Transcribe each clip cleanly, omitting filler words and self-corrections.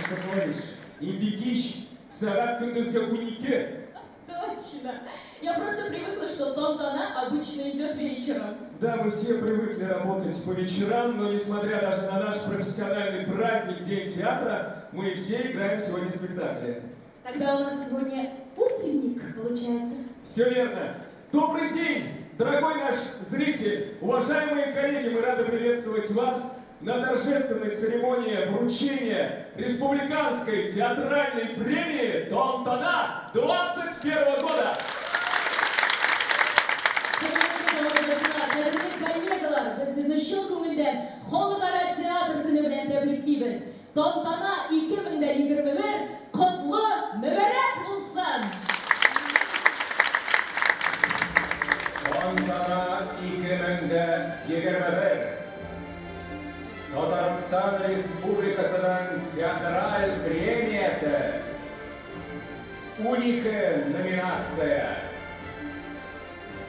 что говоришь. Индикиш, Сарат Кундузга Уники. Точно. Я просто привыкла, что Тонтана обычно идет вечером. Да, мы все привыкли работать по вечерам, но несмотря даже на наш профессиональный праздник, День театра, мы все играем сегодня спектакли. Тогда у нас сегодня утренник, получается. Все верно. Добрый день, дорогой наш зритель, уважаемые коллеги, мы рады приветствовать вас на торжественной церемонии вручения Республиканской театральной премии Тонтана 2021 года. Xalqaro teatr kuni bilan tabriklaymiz. Tantana 2021 qutlu muborak bo'lsin. Tantana 2021 Татарстан Республикасының театраль премиясы. Уникаль номинация.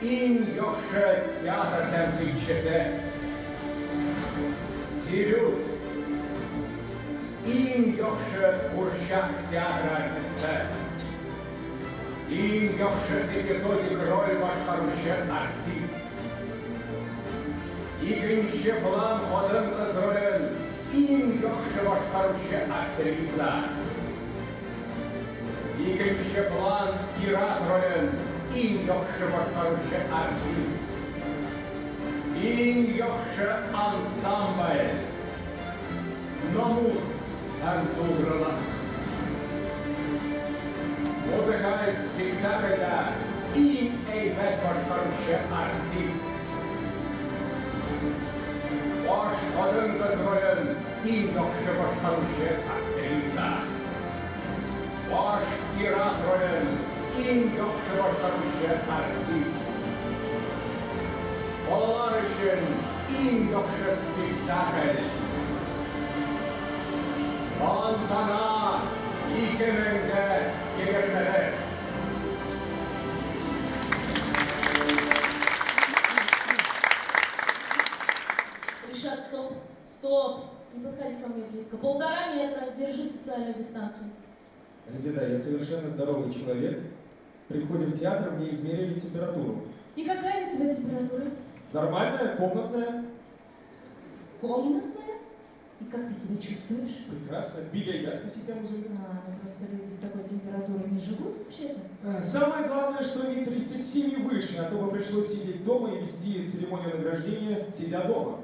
Иң яхшы театр тәнкыйтьчесе. Дебют. Иң яхшы курчак театр артисты. Иң яхшы эпизодик роль башкаручы артист. Икенче план хатын-кыз ролен иң яхшы башкаручы актриса. Икенче план пират ролен иң яхшы башкаручы артист. Иң яхшы ансамбль. Намус һәм тугрылык. Музыкаль спектакльдә иң әйбәт башкаручы артист. Баш хатын-кыз ролен иң яхшы башкаручы актриса. Баш пират ролен иң яхшы башкаручы артист. Балалар өчен иң яхшы спектакль. Тантана 2021. Ришат, стоп. Стоп. Не подходи ко мне близко. 1,5 метра. Держи социальную дистанцию. Резида, я совершенно здоровый человек. При входе в театр мне измерили температуру. И какая у тебя температура? Нормальная, комнатная. Комнатная? И как ты себя чувствуешь? Прекрасно. Бегай, как ты себя музыка. Ну просто люди с такой температурой не живут вообще-то. Самое главное, что не 37 и выше, а то бы пришлось сидеть дома и вести церемонию награждения, сидя дома.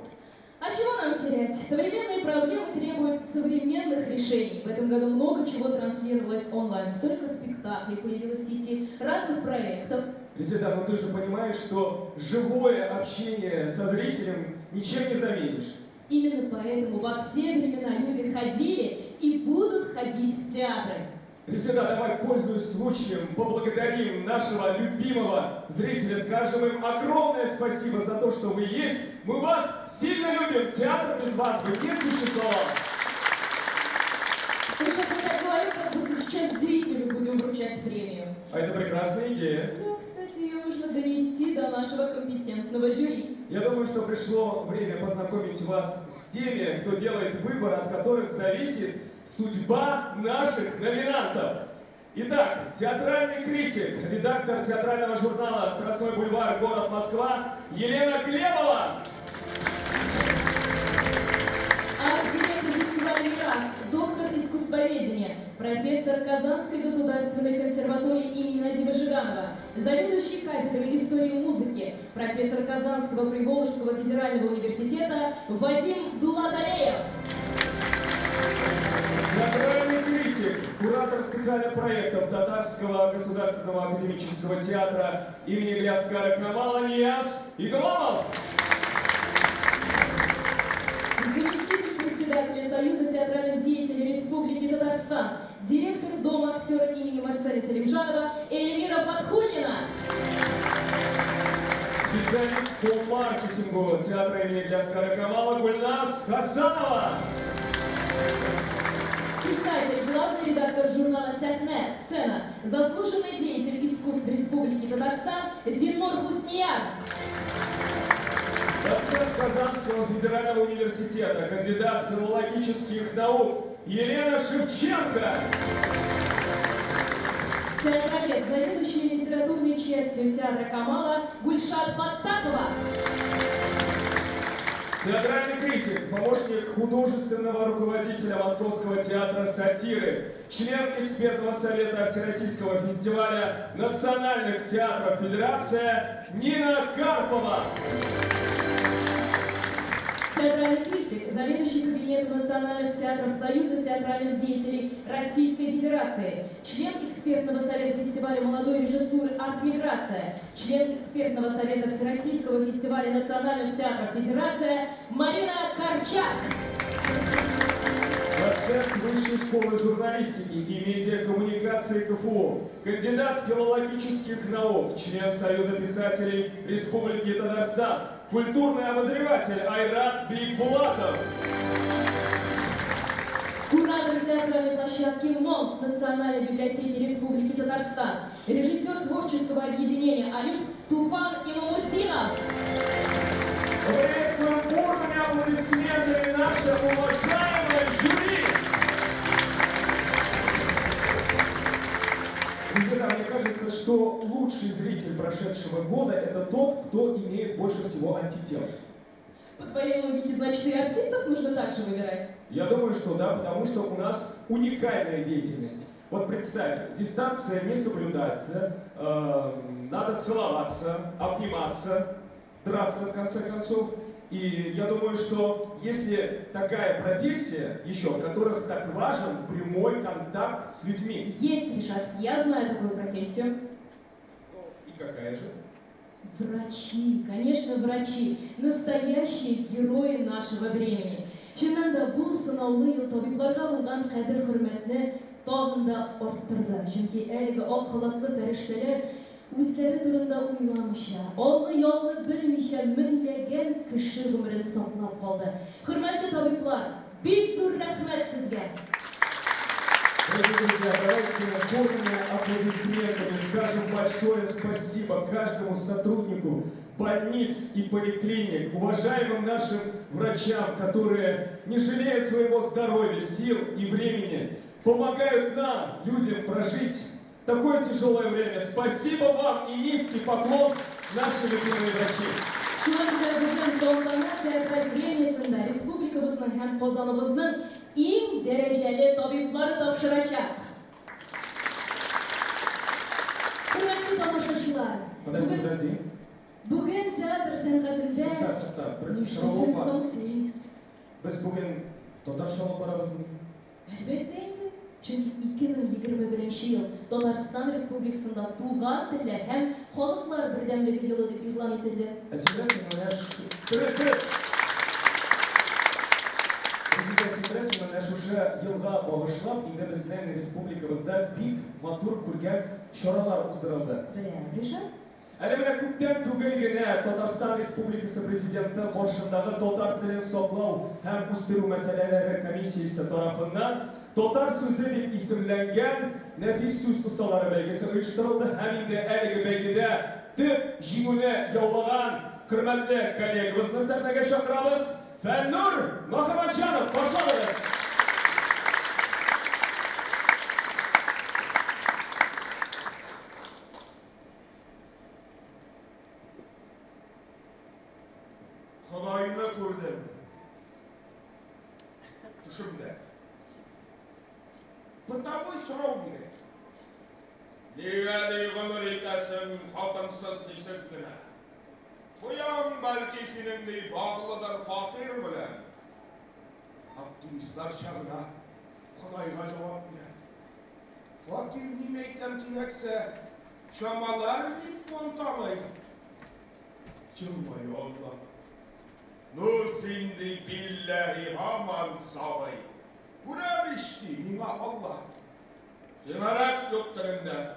А чего нам терять? Современные проблемы требуют современных решений. В этом году много чего транслировалось онлайн. Столько спектаклей появилось в сети, разных проектов. Резида, ну ты же понимаешь, что живое общение со зрителем ничем не заменишь. Именно поэтому во все времена люди ходили и будут ходить в театры. Резида, давай, пользуясь случаем, поблагодарим нашего любимого зрителя, скажем им огромное спасибо за то, что вы есть. Мы вас сильно любим. Театр без вас бы не существовал. Ты сейчас так говоришь, как будто сейчас зрителю будем вручать премию. А это прекрасная идея. Да, кстати, ее нужно донести до нашего компетентного жюри. Я думаю, что пришло время познакомить вас с теми, кто делает выбор, от которых зависит судьба наших номинантов. Итак, театральный критик, редактор театрального журнала «Страстной бульвар. Город Москва» Елена Глебова. Арт-директор фестиваля «Мирас», доктор искусствоведения, профессор Казанской государственной консерватории имени Назима Жиганова, заведующий кафедрой истории музыки, профессор Казанского Приволжского федерального университета Вадим Дулатареев. Театральный критик, куратор специальных проектов Татарского государственного академического театра имени Гляскара Камала Нияз Игромов. Заместитель председателя Союза театральных деятелей Республики Татарстан, директор Дома актера имени Марселя Салимжанова Эльмира Фатхуллина. Специалист по маркетингу театра имени Гляскара Камала Гульназ Хасанова. Писатель, главный редактор журнала «Сахне. Сцена», заслуженный деятель искусств Республики Татарстан Зиннур Хуснияр. Доцент Казанского федерального университета, кандидат филологических наук Елена Шевченко. Театровед, заведующая литературной частью театра Камала Гульшат Фаттахова. Театральный критик, помощник художественного руководителя Московского театра сатиры, член экспертного совета Всероссийского фестиваля национальных театров Федерация Нина Карпова. Театральный критик, заведующий кабинетом национальных театров Союза театральных деятелей Российской Федерации, член экспертного совета фестиваля молодой режиссуры «Арт-миграция», член экспертного совета Всероссийского фестиваля национальных театров Федерация Марина Корчак. Доцент Высшей школы журналистики и медиакоммуникации КФУ, кандидат филологических наук, член Союза писателей Республики Татарстан, культурный обозреватель Айрат Бикбулатов. Куратор театральной площадки МОН Национальной библиотеки Республики Татарстан, режиссер творческого объединения «Алюб» Туфан Имамутдинов. Приветствуем бурными аплодисментами наше уважаемое жюри! Друзья, мне кажется, что лучший зритель прошедшего года – это тот, кто имеет больше всего антител. По твоей логике, значит, и артистов нужно также выбирать? Я думаю, что да, потому что у нас уникальная деятельность. Вот представь, дистанция не соблюдается, надо целоваться, обниматься, драться в конце концов. И я думаю, что если такая профессия, еще в которых так важен прямой контакт с людьми. Есть, Ришат, я знаю такую профессию. И какая же? Врачи, конечно, врачи, настоящие герои нашего времени. Шынында бұл сынаулы ел табибларға болған қадір-хөрмәтне тагын да арттырды. Чөнки әлеге ак халатлы фәрештәләр үзләре турында уйламыйча, алны-ялны белмичә меңләгән кеше гомерен саклап калды. Хөрмәтле табиблар, бик зур рәхмәт сезгә. Дорогие друзья, давайте бурными аплодисментами скажем большое спасибо каждому сотруднику больниц и поликлиник, уважаемым нашим врачам, которые, не жалея своего здоровья, сил и времени, помогают нам, людям, прожить такое тяжелое время. Спасибо вам и низкий поклон, наши любимые врачи. Шулай безнең Донлана театраль премиясында республикабызның һәм Казаныбызның иң дәрәҗәле табиблары тапшырачак. Хөрмәтле тамашачылар, Подожди. Бүген театр сәнгатендә нишлисең соң син? Без бүген татарча алып барабызмы? Әлбәттә инде. Чөнки 2021 ел Татарстан Республикасында туган телләр һәм халыклар бердәмлеге елы дип игълан ителде. Уже елга багышлап, инде безнең республикабызда бик матур күргән чаралар уздырылды. Беләм, Ришат? Әле менә күптән түгел генә Татарстан Республикасы Президенты каршындагы татар телен саклау һәм үстерү мәсьәләләре комиссиясе тарафыннан татар сүзе дип исемләнгән нәфис сүз осталары бәйгесе оештырылды һәм инде әлеге бәйгедә төп җиңүне яулаган хөрмәтле коллегабызны сәхнәгә чакырабыз. Фәннур Мөхәммәтҗанов, башлаңыз. Xudayını gördüm. Düşümde. Потому сорау керек. Неге дейгімір етесің хатынсыз дейсіз генә. Қоям бәлки сеніңдей бағылыдар фақир білән. Оптимистлар шағына Құдайға жауап береді. Фақир неме айтам керексе, шамалар литфон тамай. Жылмай Алла. Ну сенді билләхи хаман сабай. Бұра бішті, миңа Алла. Сенарат доктырында.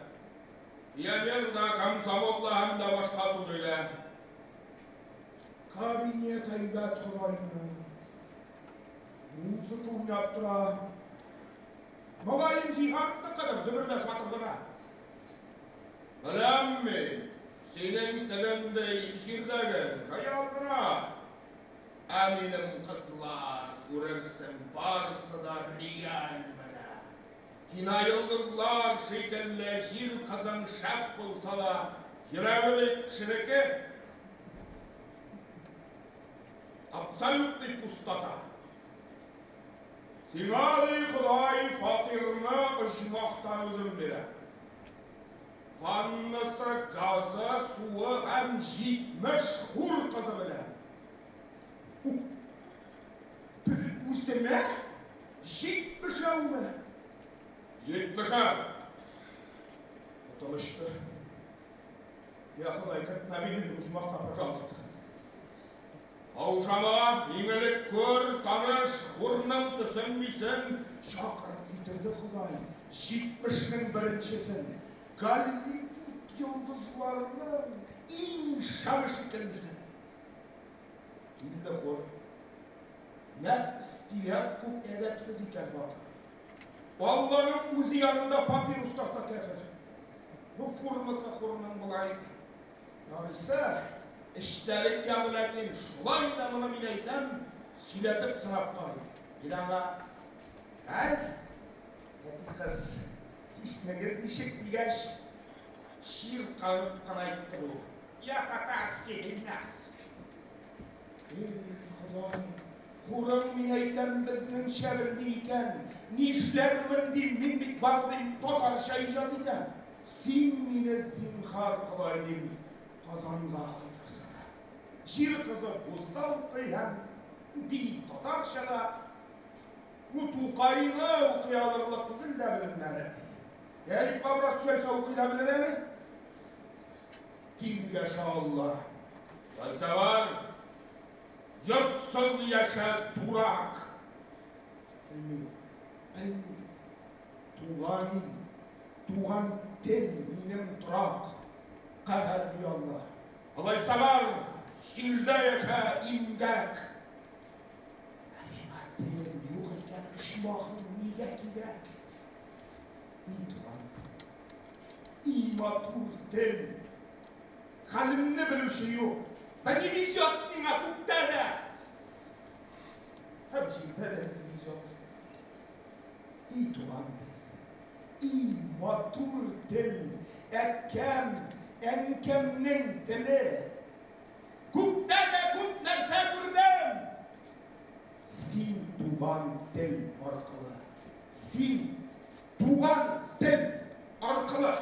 Пионерда, комсомолда һәм да башқа түгелә. Кабинет әйбәт Құдайны. Музыка уйнап тора. Мұғайын жиһанды қыдыр дүбірді шатырдыра. Біләм мен, сенің тіліңді жердегі қаялдыра. Әминім қызлар. көрерсің барысы да реальміні. Кинайылдызлар шекілі жер қызың шап болса да, Ерәлібек кішіреке абсолютный пустота. Сиңады Құдай фақирны ұжмақтан өзім бері. Ваннысы, газы, суы әм 70 хур қызы білі. Өстеме? 70 әумі? 70 Отылышты. Я Құдай кәтмәбейдің ұжмақта, пожалуйста. Аужама, еңілік көр, таныш, хұрның түсінмейсін, шақырып кетірді Құдай. 70-нің біріншісін. Голливуд йондызларының ең шамы шекілдісін. Келді қор. Нәп істилеп көп әдәпсіз екен ватыр. Балларының өзі янында папир ұстақта кәфір. Бұл формасы қорының бұлай. Нарысы, іштәрік яғыләкен шулай замыны мен айтам, сөйлетіп сұрап қар. Елаңа, әл, әті қыз, ісіңіз нешік дегәш, шир қанып қанайтты бұл. Я қатарс келген нәс. Құдай, қорың мен айтам біздің шәлімді екен, нешлермін дейм, мен бек бардың тотар шай жат етем. Сен мені зинхар Құдай дейм, қазанға қайтарсана. Жер қызы боздау қиям, бей тотар шаға, ұтуқайны оқи алырлық білді білімдері. Әлif Babras söylese okuyabilir mi? Kim yaşa Allah? Falsevar, yurtsuz yaşa durak. Bilmiyorum. Tuğan tel benim durak. Kaherli Allah. Alaysa var, şilde yaşa imgek. Benim yok iken ışmağın niye gidek? İmatur tel. Halimni bilişi yok. Ben imizot mina kuktada. Hepsinde de imizot. İtuan tel. İmatur tel. Enkemnin teli. Kuktada kuklarsa buradam. Sin tuvan tel arkalı. Sin tuvan tel arkalı.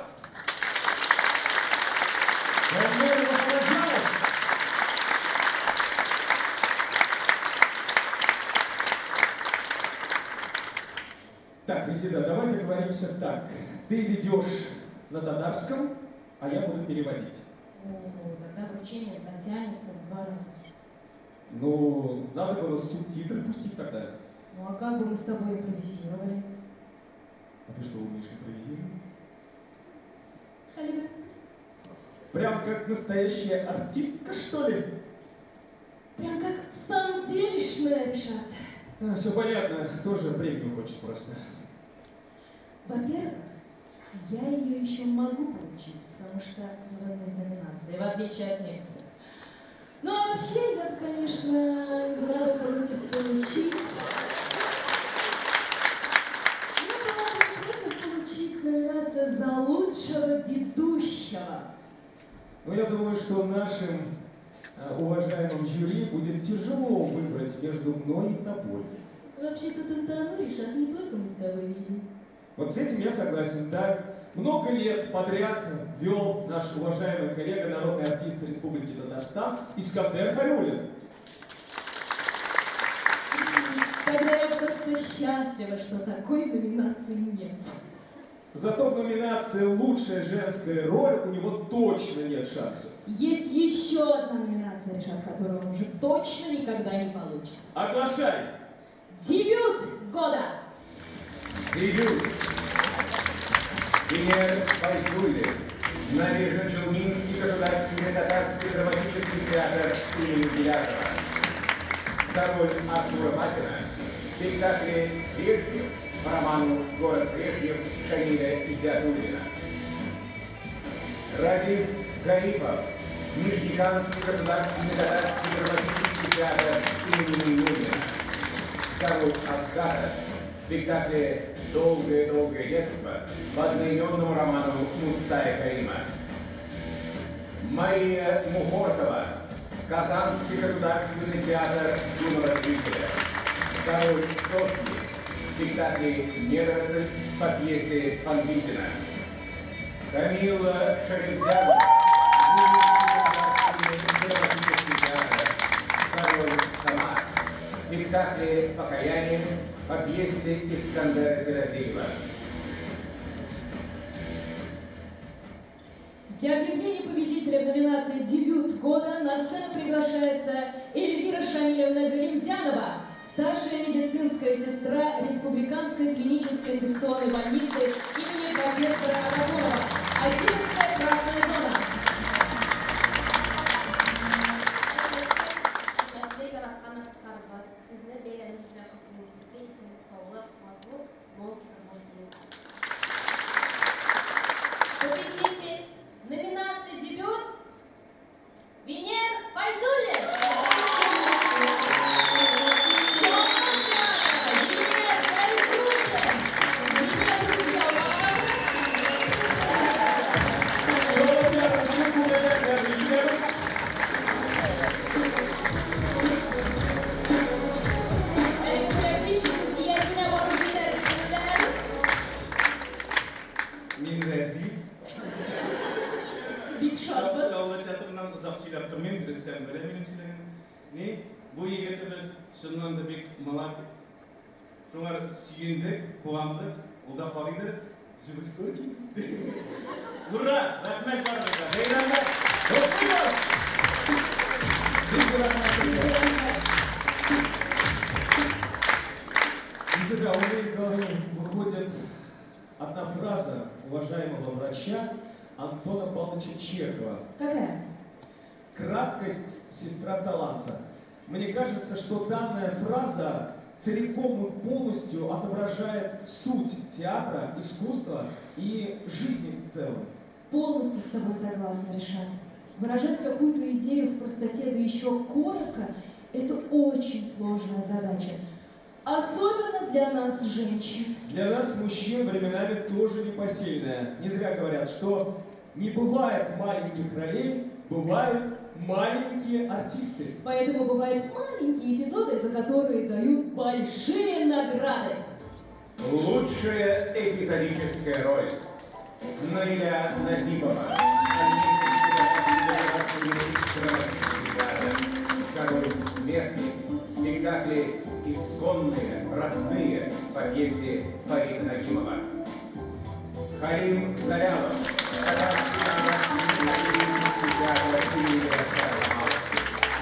Так, Резида, давай договоримся так. Ты ведешь на татарском, а я буду переводить. Тогда вручение затянется в 2 раза. Ну, надо было субтитры пустить тогда. Ну а как бы мы с тобой импровизировали? А ты что, умеешь импровизировать? Алина. Прям как настоящая артистка, что ли? Прям как в самом делешная, Решат. Все понятно, тоже премию хочет просто. Во-первых, я ее еще могу получить, потому что в одной из номинаций, в отличие от некоторых. Ну а вообще, я бы, конечно, была бы против получить... Я была бы против получить номинацию за лучшего ведущего. Ну, я думаю, что нашим уважаемым жюри будет тяжело выбрать между мной и тобой. Вообще-то Тантану, Решат, не только мы с тобой видели. Вот с этим я согласен, да. Много лет подряд вел наш уважаемый коллега, народный артист Республики Татарстан Искандер Хайруллин. Тогда я просто счастлива, что такой номинации нет. Зато в номинации «Лучшая женская роль» у него точно нет шансов. Есть еще одна номинация, Решат, которую он уже точно никогда не получит. Оглашай! Дебют года! Дебют. Премьер Файзуллин. Набережно-Челнинский государственный татарский драматический театр имени Беляева. За роль Артура Матина в спектакле «Брежнев» по роману «Город Брежнев» Шамиля Изиатуллина. Радис Гарипов. Нижнекамский государственный татарский драматический театр имени Муйнина. За роль Асгара в спектакле «Долгое-долгое детство» по одноименному роману Мустая Карима. Мария Мухортова, Казанский государственный театр юного зрителя. За роль Софьи в спектакле «Недоросль» по пьесе Фанвизина. Камила Шарибзянова, драматический театр. За роль Сама в спектакле «Покаяние» по пьесе Искандера Серафеева. Для объявления победителя в номинации «Дебют года» на сцену приглашается Эльвира Шамилевна Галимзянова, старшая медицинская сестра Республиканской клинической инфекционной больницы имени профессора Агафонова, 11-я красная зона. Победитель номинации «Дебют» Венер Файзуллин. Bu yigitimiz shundan da bek молодец. Şunlar suyundik, kuvamdik, o da qoliydir. Juristoki. Hurra, rahmat baraka. Hayranlar. Языка у меня из головы выходит одна фраза уважаемого врача Антона Павловича Чехова. Какая? Краткость – сестра таланта. Мне кажется, что данная фраза целиком и полностью отображает суть театра, искусства и жизни в целом. Полностью с тобой согласна, Ришат. Выражать какую-то идею в простоте, да еще коротко, это очень сложная задача. Особенно для нас, женщин. Для нас, мужчин, временами тоже непосильная. Не зря говорят, что не бывает маленьких ролей, бывают маленькие артисты. Поэтому бывают маленькие эпизоды, за которые дают большие награды. Лучшая эпизодическая роль. Наиля Назибова. За роль смерти в спектакле «Исконные, родные» по пьесе Фарида Нагимова. Халим Залялов.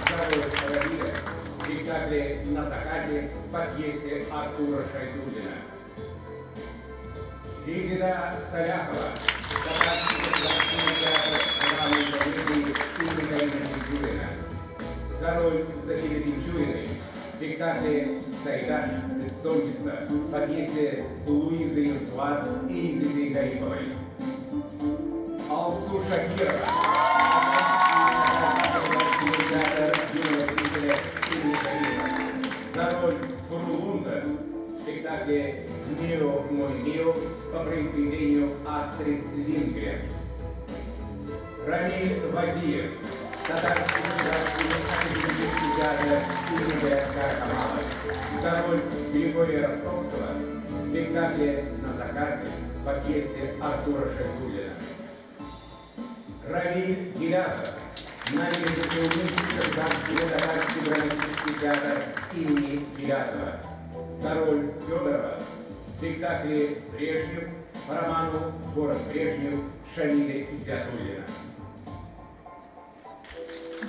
За роль Равиля в спектакле «На закате» по пьесе Артура Шайдуллина. Резида Саляхова, Татарский государственный театр драмы и комедии имени Карина Тинчурина. За роль Зафиды Тинчуриной в спектакле «Сайдаш. Бессонница» по пьесе Луизы Юнцвар и Изиды Гариповой. Алсу Шакирова, Татарский театр юного зрителя имени Карима. За роль Фурлунда в спектакле «Мио, мой Мио» по произведению Астрид Лингрен. Рамиль Вазиев, Татарский государственный академический театр имени Галяскара Камала. За роль Григория Ростовского в спектакле «На закате» по пьесе Артура Шайдуллина. Равиль Гилязов, Набережно-Челнинский государственный татарский драматический театр имени Гилязова. За роль Федорова в спектакле «Брежнев» по роману «Город Брежнев» Шамиля Идиатуллина.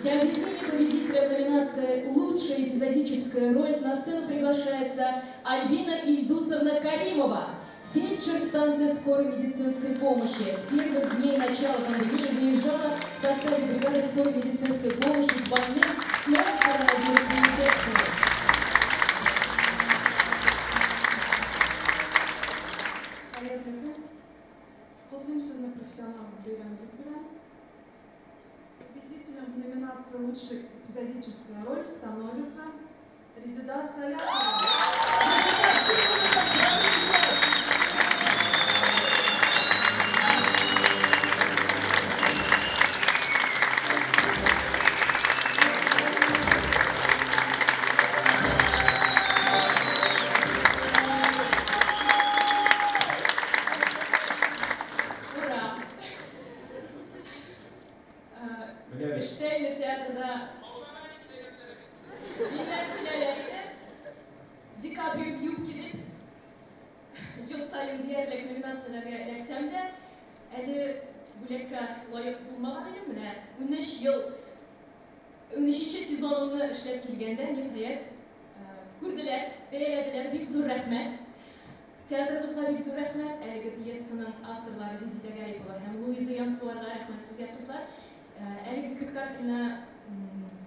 Для объявления победителя в номинации «Лучшая эпизодическая роль» на сцену приглашается Альбина Ильдусовна Каримова, фельдшер станции скорой медицинской помощи. С первых дней начала пандемии выезжала в составе бригады скорой медицинской помощи к больным с новой коронавирусной инфекцией. Kutlayayım sizinle profesyonel бейлем Безбиран. Победителем в номинации «Лучшая эпизодическая роль» становится Резида Саляхова. Ура! Штейна театрда Винер Кляляйді, Ди Каприо в юбке деп, ел сайын диярлік номинацияларға ілексем де, әлі бүлекке лайық болмаған едім, міне 13-ші сезонымны ішлеп келгенде, нихаят, көрділер, бәйеләділер, бик зор рәхмәт. Театрымызға бик зор рәхмәт, әлгі пьесаның авторлары Резида Гарипова һәм Луиза Янсуарға рәхмәт сезгә кызлар. Әлгі спектакльні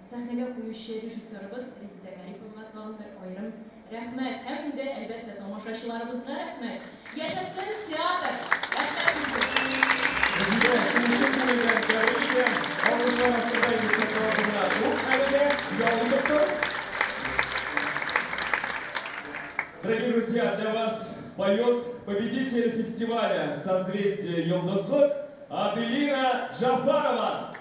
сәхнәгә қоюшы режиссерыбыз Резида Гарипова тагын бер айрым рәхмәт. Һәм инде әлбәттә тамашачыларыбызга рәхмәт. Яшәсен театр! Рәхмәт сезгә! Дорогие друзья, для вас поет победитель фестиваля «Созвездие Йолдозот» Аделина Джафарова.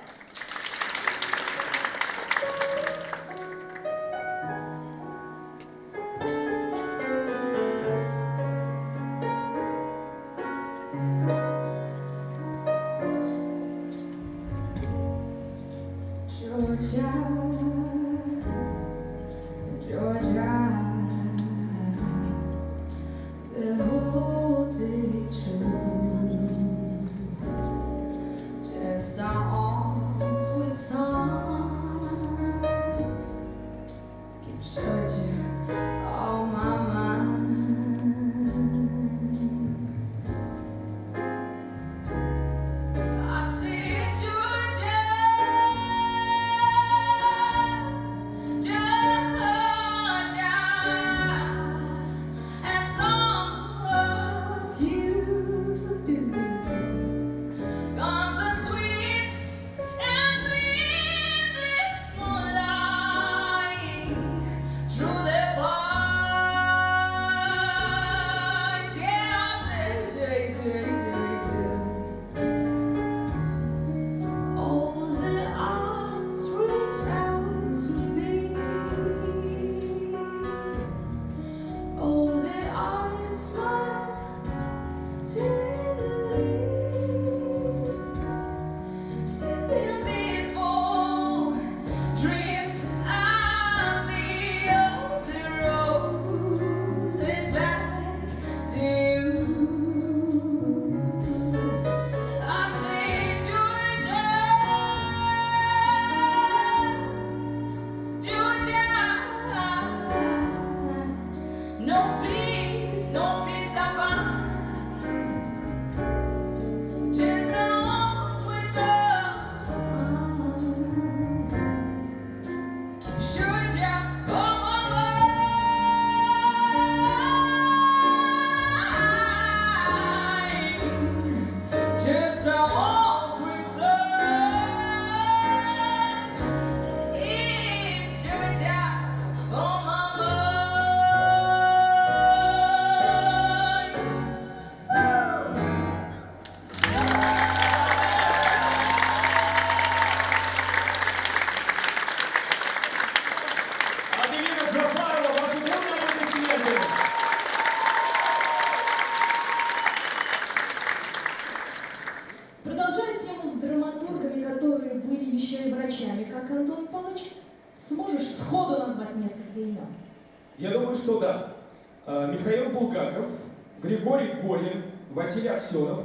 Продолжая тему с драматургами, которые были еще и врачами, как Антон Павлович, сможешь сходу назвать несколько имен? Я думаю, что да. Михаил Булгаков, Григорий Горин, Василий Аксенов.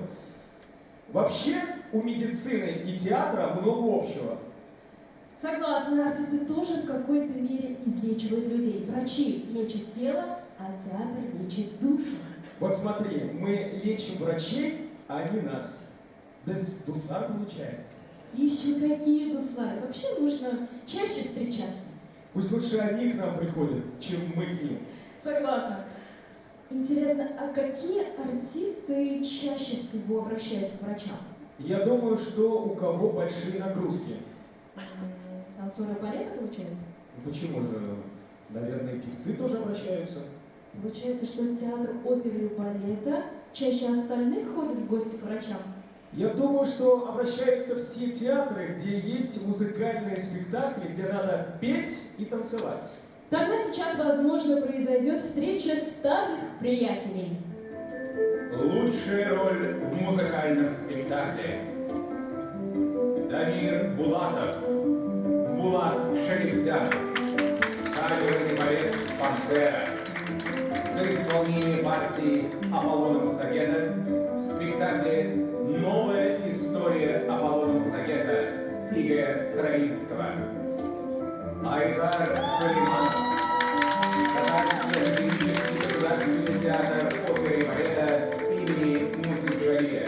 Вообще у медицины и театра много общего. Согласна, артисты тоже в какой-то мере излечивают людей. Врачи лечат тело, а театр лечит душу. Вот смотри, мы лечим врачей, а они нас. Без дуслар получается. Еще какие дуслары? Вообще нужно чаще встречаться. Пусть лучше они к нам приходят, чем мы к ним. Согласна. Интересно, а какие артисты чаще всего обращаются к врачам? Я думаю, что у кого большие нагрузки. Танцоры балета, получается? Почему же? Наверное, певцы тоже обращаются. Получается, что театр оперы и балета чаще остальных ходит в гости к врачам? Я думаю, что обращаются все театры, где есть музыкальные спектакли, где надо петь и танцевать. Тогда сейчас, возможно, произойдет встреча старых приятелей. Лучшая роль в музыкальном спектакле. Дамир Булатов, Булат Шарифзянов, камерный балет «Пантера». За исполнение партии Аполлона Мусагета в спектакле «Новая история Аполлона Мусагета» Игоря Стравинского. Айдар Сулейманов, Татарский академический государственный театр оперы и балета имени Мусы Джалиля.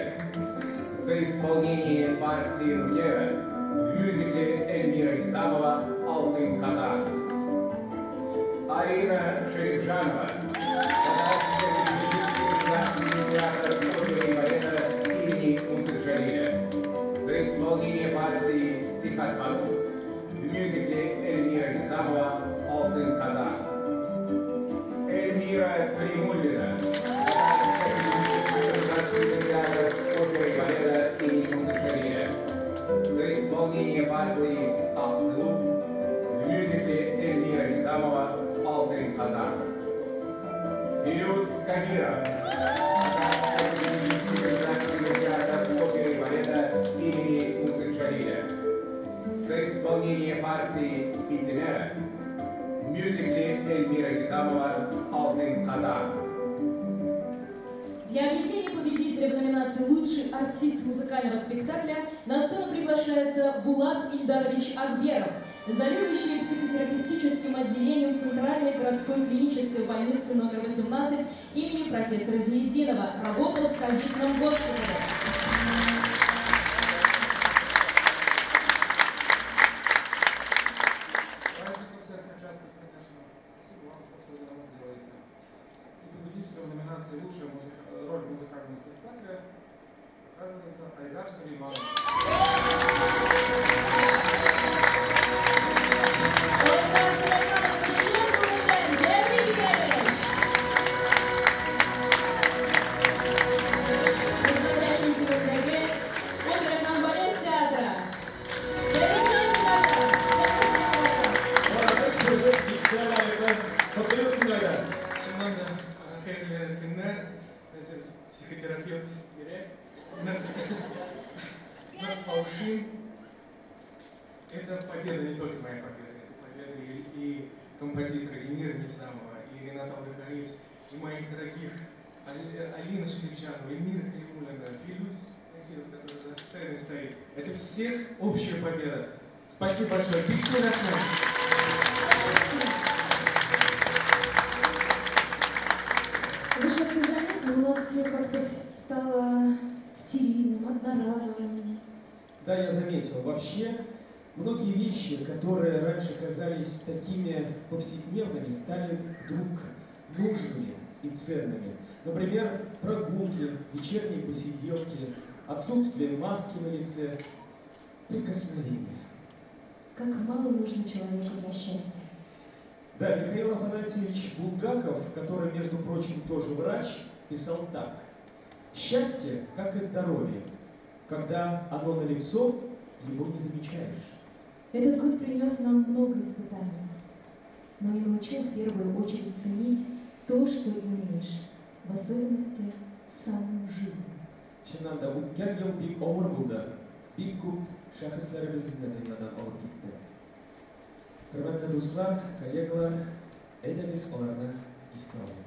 За исполнение партии Рукера в мюзикле Эльмира Низамова «Алтын казан». Арина Шерифжанова, Татарский академический государственный театр оперы и балета имени Мусы Джалиля. За исполнение партии Сихат Бану в мюзикле Эльмира Низамова «Алтын казан». Эльмира Кремуллина, театр оперы и балета имени Мусы Джалиля. За исполнение партии «Аксылу» в мюзикле Эльмира Низамова «Алтын казан». Филюс Кадиров, театр оперы и балета имени Мусы Джалиля. За исполнение партии Итимера в мюзикле Эльмира Низамова «Алтын казан». Для объявления победителя в номинации «Лучший артист музыкального спектакля» на сцену приглашается Булат Ильдарович Акберов, заведующий психотерапевтическим отделением Центральной городской клинической больницы номер 18 имени профессора Зиединова, работал в ковидном госпитале. В номинации «Лучшая роль в музыкальном спектакле» оказывается Айдар Сулейманов. Психотерапевт Паушин. Это победа не только моя победа, это победа и композитора Эльмира Низамова, и Рената Алдахарис, и моих дорогих Алина Шерифжанова, Эльмира Калимуллина, Филюс Кадиров, который за сценой стоит. Это всех общая победа. Спасибо большое. Вы же это заметили, у нас все как-то стало стерильным, одноразовым. Да, я заметил. Вообще, многие вещи, которые раньше казались такими повседневными, стали вдруг нужными и ценными. Например, прогулки, вечерние посиделки, отсутствие маски на лице, прикосновения. Как мало нужно человеку для счастья. Да, Михаил Афанасьевич Булгаков, который, между прочим, тоже врач, писал так. «Счастье, как и здоровье. Когда оно налицо, его не замечаешь». Этот год принес нам много испытаний, но и научил в первую очередь ценить то, что имеешь, в особенности саму жизнь. Шынында үткән ел бик авыр булды. Бик күп шәхесләребезне дөньядан алып китте. Хөрмәтле дуслар, коллегалар, әйдә без аларны искә алыйк.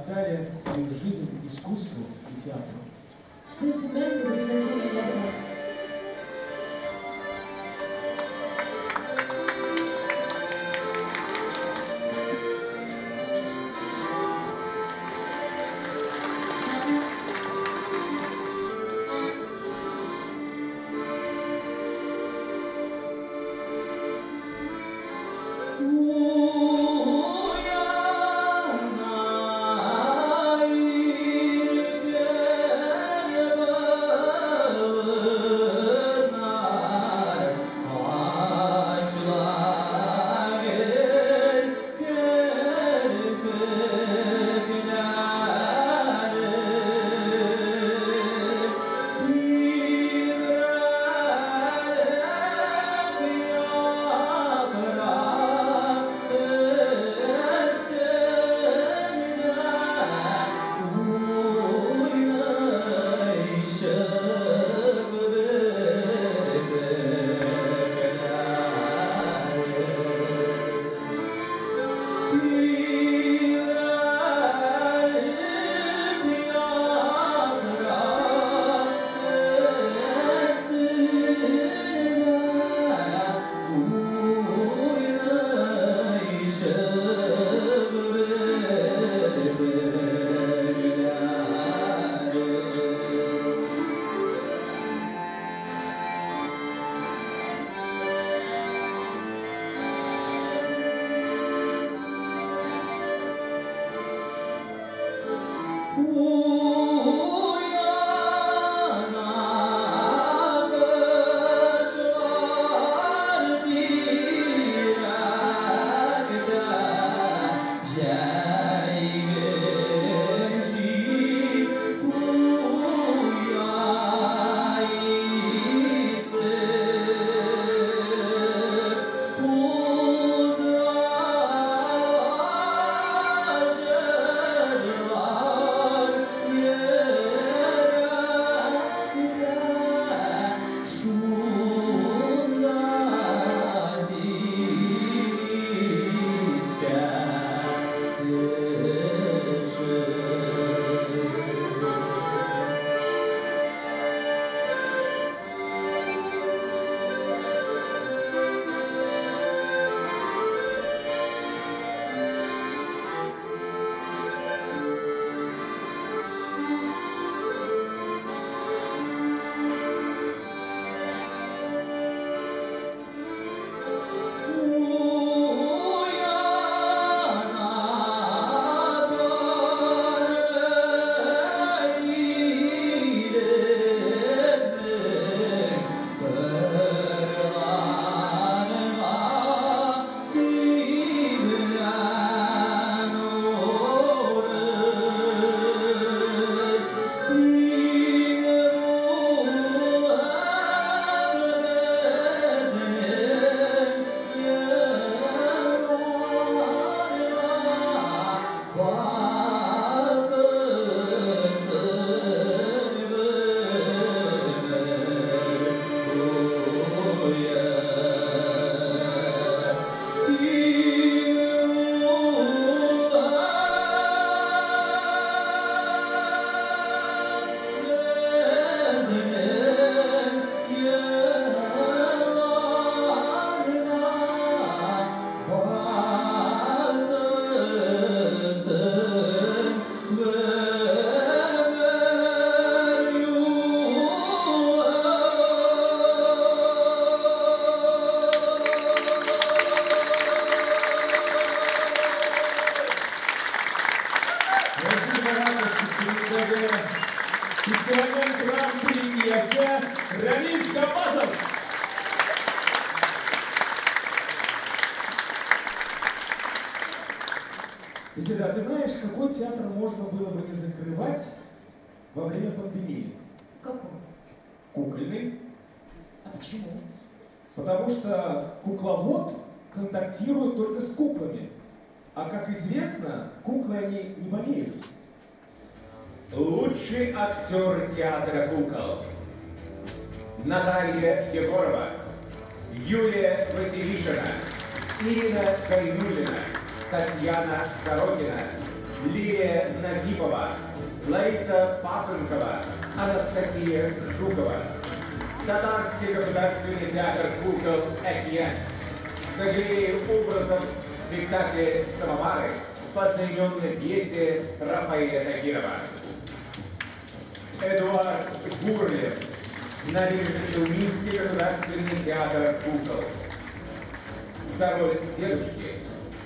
отдали свою жизнь искусству и театру. Siz мәңгі біздің көңілдерде. Фестивальный гран-при ЕСЭ Рамиль Габазов. Беседа, ты знаешь, какой театр можно было бы не закрывать во время пандемии? Какой? Кукольный. А почему? Потому что кукловод контактирует только с куклами. А как известно, куклы они не болеют. Лучший актер театра кукол. Наталья Егорова, Юлия Василишина, Ирина Кайнулина, Татьяна Сорокина, Лилия Назипова, Лариса Пасынкова, Анастасия Жукова. Татарский государственный театр «Кукол Экьен» с галереей образов в спектакле «Самовары» по одноименной пьесе Рафаэля Тагирова. Эдуард Гурлев, Набережно-Челнинский государственный театр «Кукол». За роль дедушки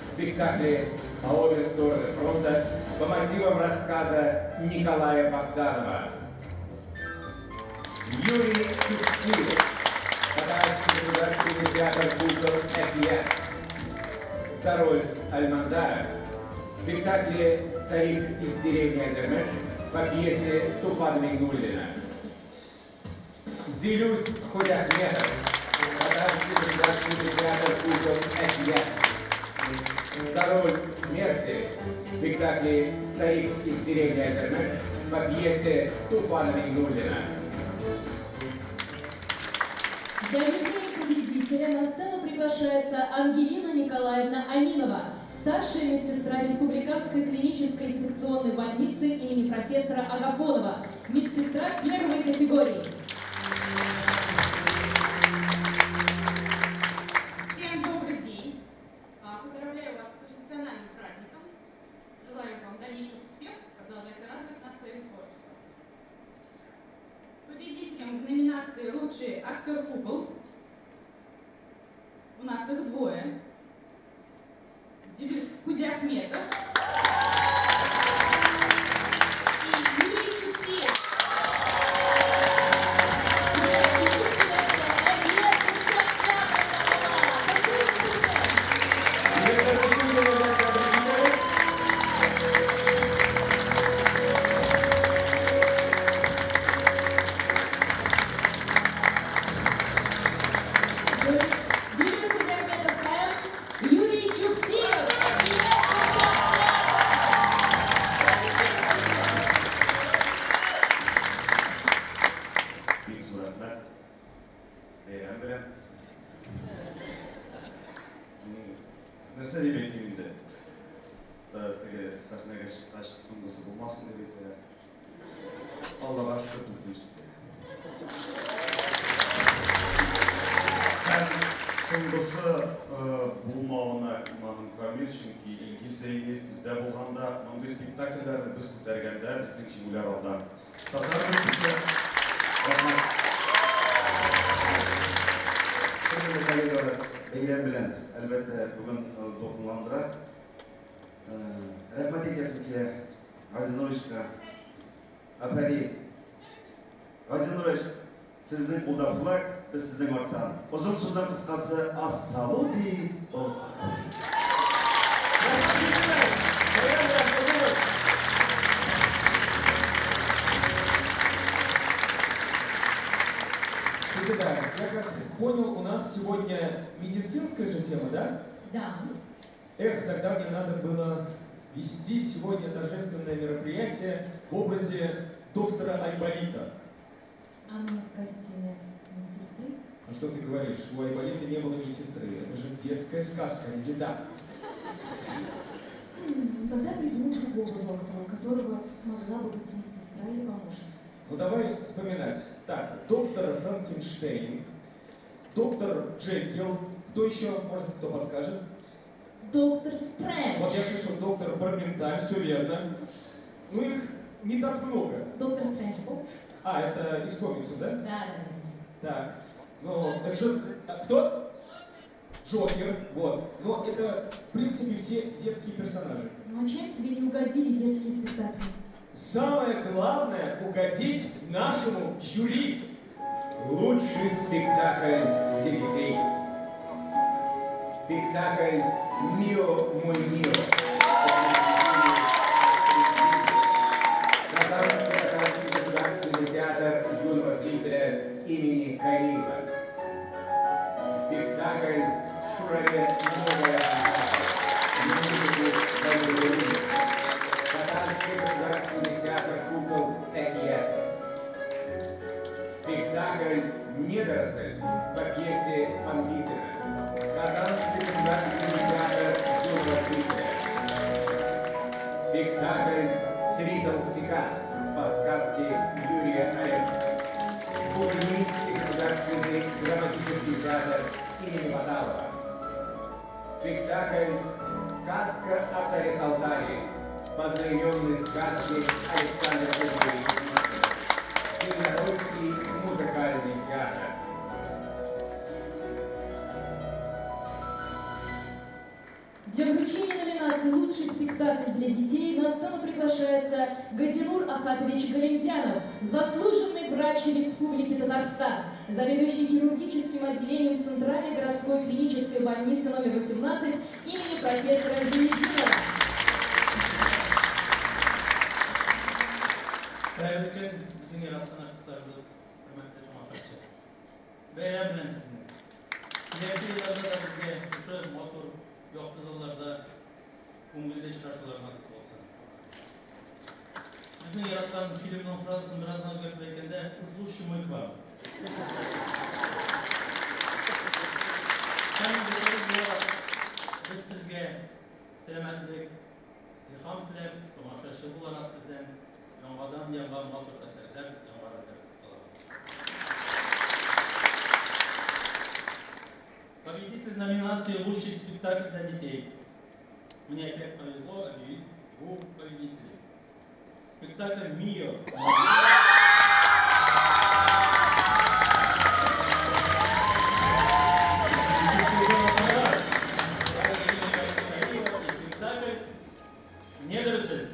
в спектакле «По обе стороны фронта» по мотивам рассказа Николая Богданова. Юрий Чуктилов, Татарский государственный театр «Кукол Экьен». За роль Альмандара в спектакле «Старик из деревни Альдермеш» по пьесе Туфана Мигнуллина. Делюсь Худяхметов, Татарский государственный театр «Кукол Экьен». За роль смерти в спектакле «Старик из деревни Альдермеш» по пьесе Туфана Мигнуллина. Для выбора победителя на сцену приглашается Ангелина Николаевна Аминова, старшая медсестра Республиканской клинической инфекционной больницы имени профессора Агафонова, медсестра первой категории. Всем добрый день. Поздравляю вас с профессиональным праздником. Желаю вам дальнейших успехов, продолжайте радовать нас своим творчеством. Победителем в номинации «Лучший актер кукол» у нас их двое. Делюсь Худяхметов и Юрий Чуктилов. Нәрсе деп айтайын енді тіге сахнаға ашық соңғысы болмасын деп айтайын. Аллаға шүкір өкінішті. Соңғысы болмауына иманым камил, чөнки Илгиз Зәйнев бізде болғанда мындай спектакльдерді біз көтергенде біздің жеңулер алда. Татар күрсі рахмат. Бәйрәм белән әлбәттә бүген дулкынландыра. Рәхмәт әйтәсем килә Гази Нуришка. Афәри. Гази Нуриш, сезнең кулда флаг, без сезнең арттан. Озын сүздән кыскасы ас-салу ди. Да, я как понял, у нас сегодня медицинская же тема, да? Да. Эх, тогда мне надо было вести сегодня торжественное мероприятие в образе доктора Айболита. А мне в костюме медсестры? А что ты говоришь? У Айболита не было медсестры. Это же детская сказка, Резида. Тогда придумай другого доктора, у которого могла бы быть медсестра или помощница. Ну давай вспоминать. Так, доктор Франкенштейн, доктор Джекил, кто еще, может, кто подскажет? Доктор Стрэндж. Вот я слышал, доктор Барменталь, все верно. Ну их не так много. Доктор Стрэндж, помнишь? А, это из комиксов, да? Да. Так, ну, это же... Кто? Джокер, вот. Но это, в принципе, все детские персонажи. Ну а чем тебе не угодили детские спектакли? Самое главное — угодить нашему жюри. Лучший спектакль для детей. Спектакль «Мио, мой Мио». Казанский государственный театр юного зрителя имени Кариева. Спектакль «Шураве. Новая Татарский государственный театр кукол Экьен. Спектакль «Недоросль» по пьесе Фангизина. Казанский государственный театр юного зрителя. Спектакль «Река» по сказке Юрия Олешина. Бурминский государственный драматический театр имени Баталова. Спектакль «Сказка о царе Салтане» по одноименной сказке Александра Петровича. Среднерусский музыкальный театр. Для вручения номинации «Лучший спектакль для детей» на сцену приглашается Газинур Ахатович Галимзянов, заслуженный врач Республики Татарстан, заведующий хирургическим отделением Центральной городской клинической больницы номер 18 имени профессора Зенединова. Yok kızıllarda Umre'de çıkarttılar nasip olsa. Bizim yarattan filmden Fransız'ın birazdan götürürken de uzun şımık var. Ben de biz sizge selametlik, ilham dilep, tomaşaşı bularak sizden yangadan yangan matur eserler yangarak kalırız. Победитель номинации «Лучший спектакль для детей». Мне опять повезло объявить двух победителей. Спектакль «Мио». Спектакль «Недоросль».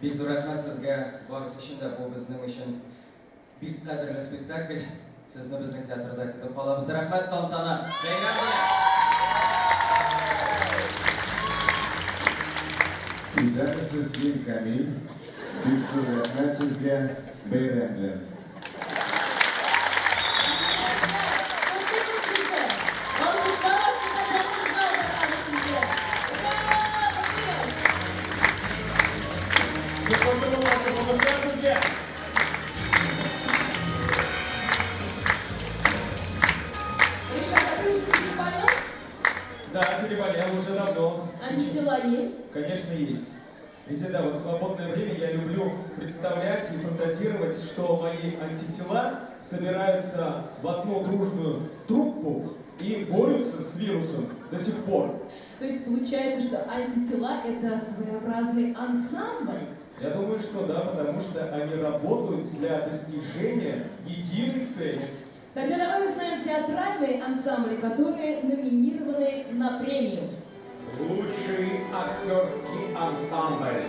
Бик зур рәхмәт сезгә, барысы өчен дә бу безнең өчен бик кадерле спектакль. Сезне безнең театрда көтеп калабыз. Рәхмәт, тантана. Бәйрәм белән. Изәксез Мин Камил, бик зур рәхмәт сезгә, бәйрәм белән. Да, переболел уже давно. Антитела есть? Конечно, есть. Ведь да, вот в свободное время я люблю представлять и фантазировать, что мои антитела собираются в одну дружную труппу и борются с вирусом до сих пор. То есть получается, что антитела — это своеобразный ансамбль? Я думаю, что да, потому что они работают для достижения единой цели. Тогда давай узнаем театральные ансамбли, которые номинированы на премию. Лучший актерский ансамбль.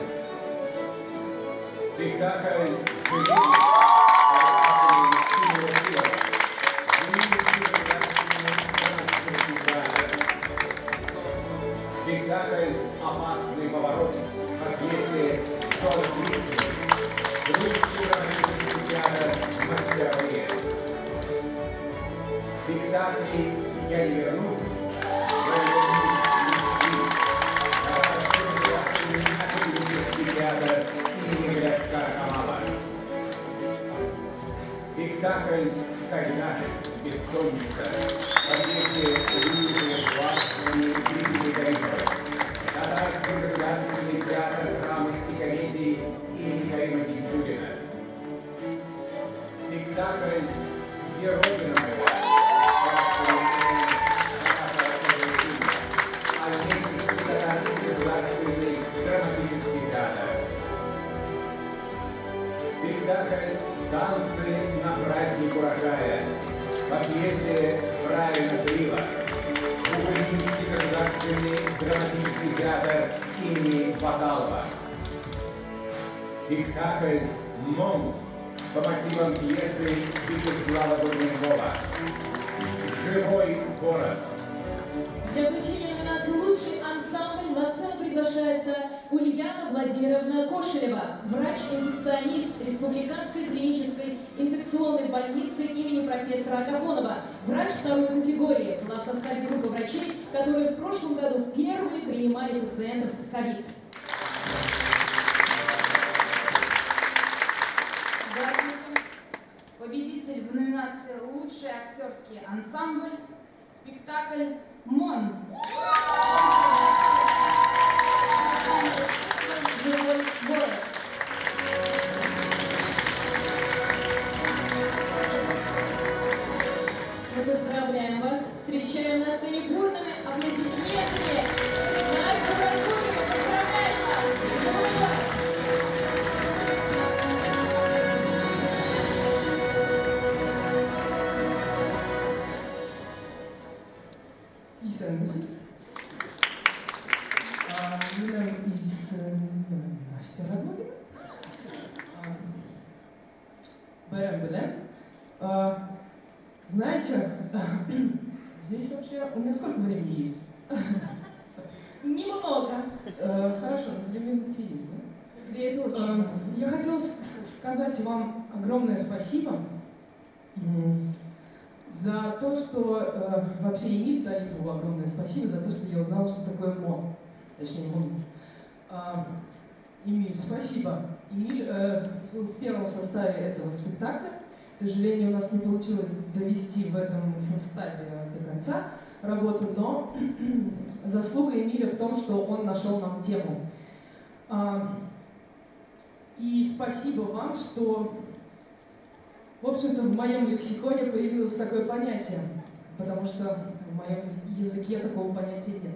Спектакль спектакль «Опасный поворот» по пьесе Джона Кристи. Русский драматический театр «Мастеровые». Спектакли «Я не вернусь». Театр имени Ляцкара Камала. Спектакль «Сагнат. Бессонница» по пьесе Юрия Шварца и Дмитрия Гарипова. Татарский государственный театр драмы и комедии имени Карима Тинчурина. Спектакль «Где Родина моя?» Армейский татарский государственный драматический спектакль «Танцы на праздник урожая» по пьесе «Правильно Крива». Украинский государственный драматический театр имени Баталова. Спектакль «Монг» по мотивам пьесы Вячеслава Буренкова. «Живой город». Для вручения номинации «Лучший ансамбль» на сцену приглашается Ульяна Владимировна Кошелева, врач-инфекционист Республиканской клинической инфекционной больницы имени профессора Агафонова, врач второй категории, была в составе группы врачей, которые в прошлом году первыми принимали пациентов с ковид. Победитель в номинации «Лучший актерский ансамбль» спектакль «Мон». «Живой город». Мы поздравляем вас, встречаем на сцене бурными аплодисментами. Настя Варкунова, поздравляем вас! Misiniz? Настя Радмовина. Байрам Белен. Знаете, здесь вообще у меня сколько времени есть? Немного. Хорошо, 2 минутки есть, да? 2 это очень. Я хотела сказать вам огромное спасибо за то, что вообще Эмиль Талипову огромное спасибо за то, что я узнала, что такое МОН. Точнее, МОН. Эмиль, спасибо. Эмиль был в первом составе этого спектакля. К сожалению, у нас не получилось довести в этом составе до конца работу, но заслуга Эмиля в том, что он нашел нам тему. И спасибо вам, что, в общем-то, в моем лексиконе появилось такое понятие, потому что в моем языке такого понятия нет.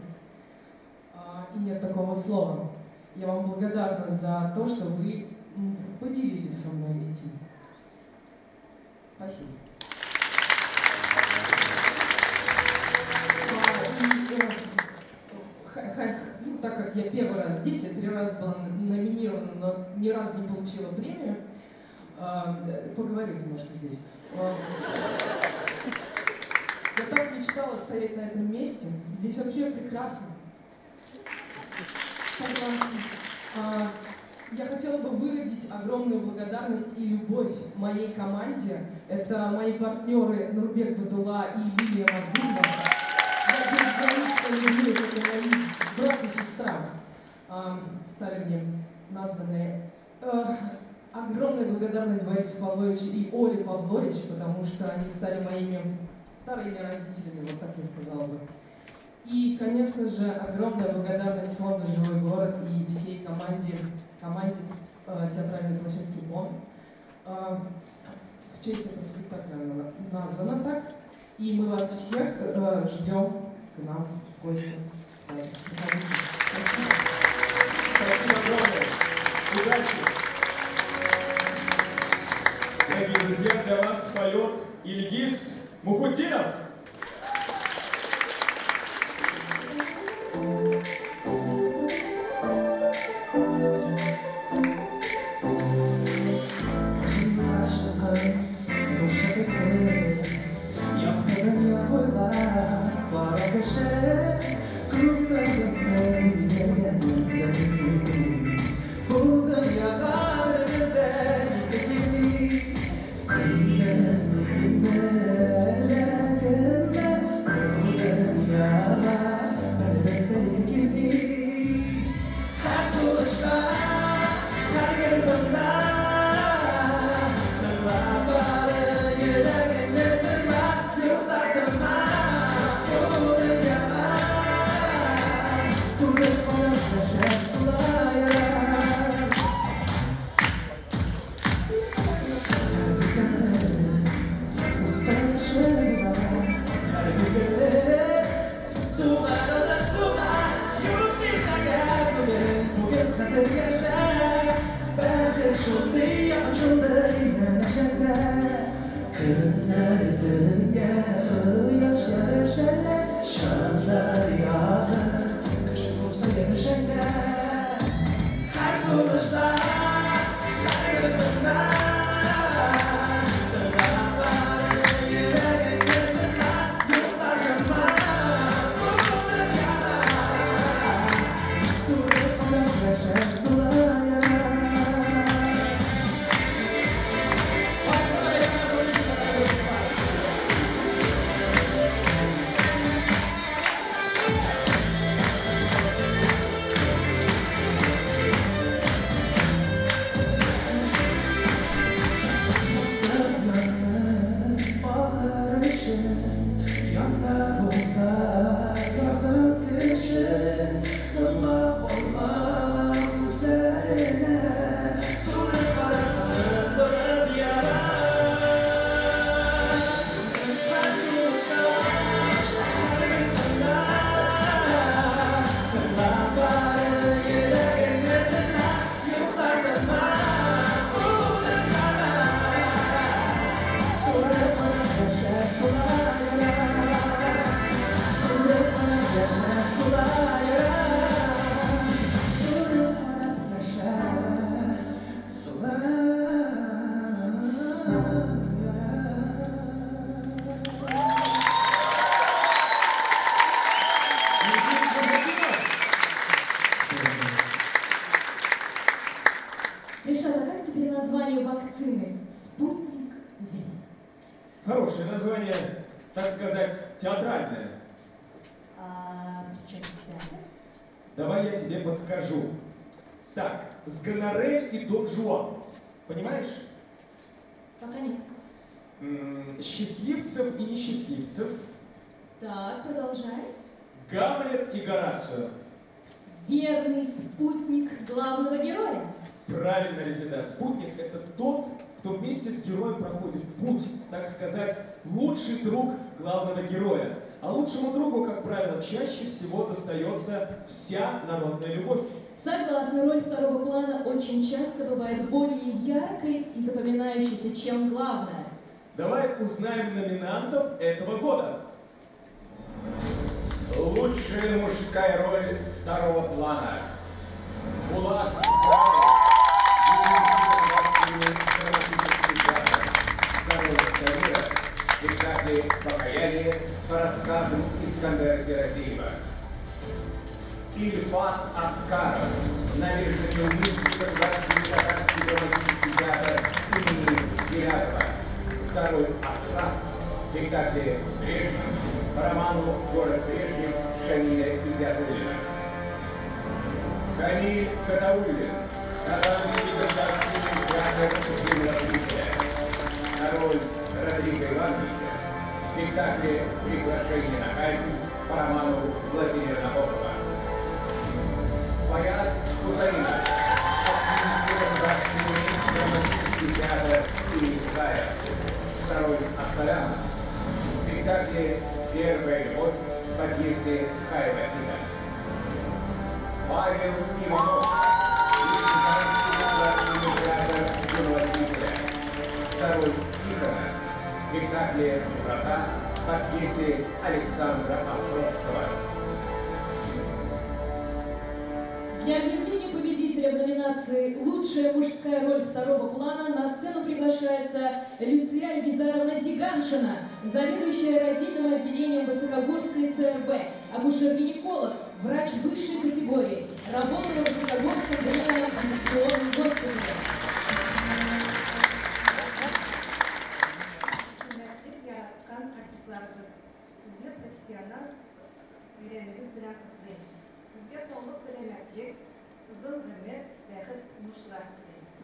И нет такого слова. Я вам благодарна за то, что вы поделились со мной этим. Спасибо. Так как я первый раз здесь, я 3 раза была номинирована, но ни разу не получила премию, поговорю немножко здесь. Я так мечтала стоять на этом месте. Здесь вообще прекрасно. Согласна. Я хотела бы выразить огромную благодарность и любовь моей команде. Это мои партнеры Нурбек Бадула и Лилия Мазгунова. Я безгранично люблю их, это мои брат и сестра. Стали мне названы. Огромная благодарность Борису Павловичу и Оле Павлович, потому что они стали моими вторыми родителями, вот так я сказала бы. И, конечно же, огромная благодарность фонду «Живой город» и всей команде театральной площадки МОН. В честь этого спектакля она названа так. И мы вас всех ждем к нам в гости. Спасибо. Спасибо огромное. Удачи. Дорогие друзья, для вас поет Ильгиз Мухутдинов. Good Ришат, а как теперь название вакцины? Спутник Ви. Хорошее название, так сказать, театральное. А при чем здесь театр? Давай я тебе подскажу. Так, с Гонорель и Дон Жуан. Понимаешь? Пока нет. Счастливцев и несчастливцев. Так, продолжай. Гамлет и Горацио. Верный спутник главного героя. Правильно, Резида. Спутник — это тот, кто вместе с героем проходит путь, так сказать, лучший друг главного героя. А лучшему другу, как правило, чаще всего достается вся народная любовь. Согласно, роль второго плана очень часто бывает более яркой и запоминающейся, чем главная. Давай узнаем номинантов этого года. Лучшая мужская роль второго плана. Булат в спектакле «Покаяние» по рассказам Искандера Серафимова. Ильфат Аскаров на Международный государственный драматический театр имени Гелязова за роль отца в спектакле «Брежнев» по роману «Город Брежнев» Шамиля Идиатуллина. Камиль Катауллин, Казанский государственный театр киноразвития, на роль Родриго Ивановича в спектакле «Приглашение на казнь» по роману Владимира Набокова. Фаяз Хусаинов, Казанский государственный драматический театр имени Китая, за роль Аксаляна в спектакле «Первая любовь» по пьесе Хайва Фина. Павел Иванов, Казанский государственный театр киноразвития, за роль Тихона в спектакле «Гроза» по пьесе Александра Островского. Для объявления победителя в номинации «Лучшая мужская роль второго плана» на сцену приглашается Люция Альгизаровна Зиганшина, заведующая родильным отделением Высокогорской ЦРБ, акушер-гинеколог, врач высшей категории, работала в Высокогорском военном инфекционном госпитале. Yaratgan artistlarimiz, sizni professional öyrənminiz bilan qutlayın. Sizga sog'lik, salomatlik, uzun umr, baxt, umuslar tilayman.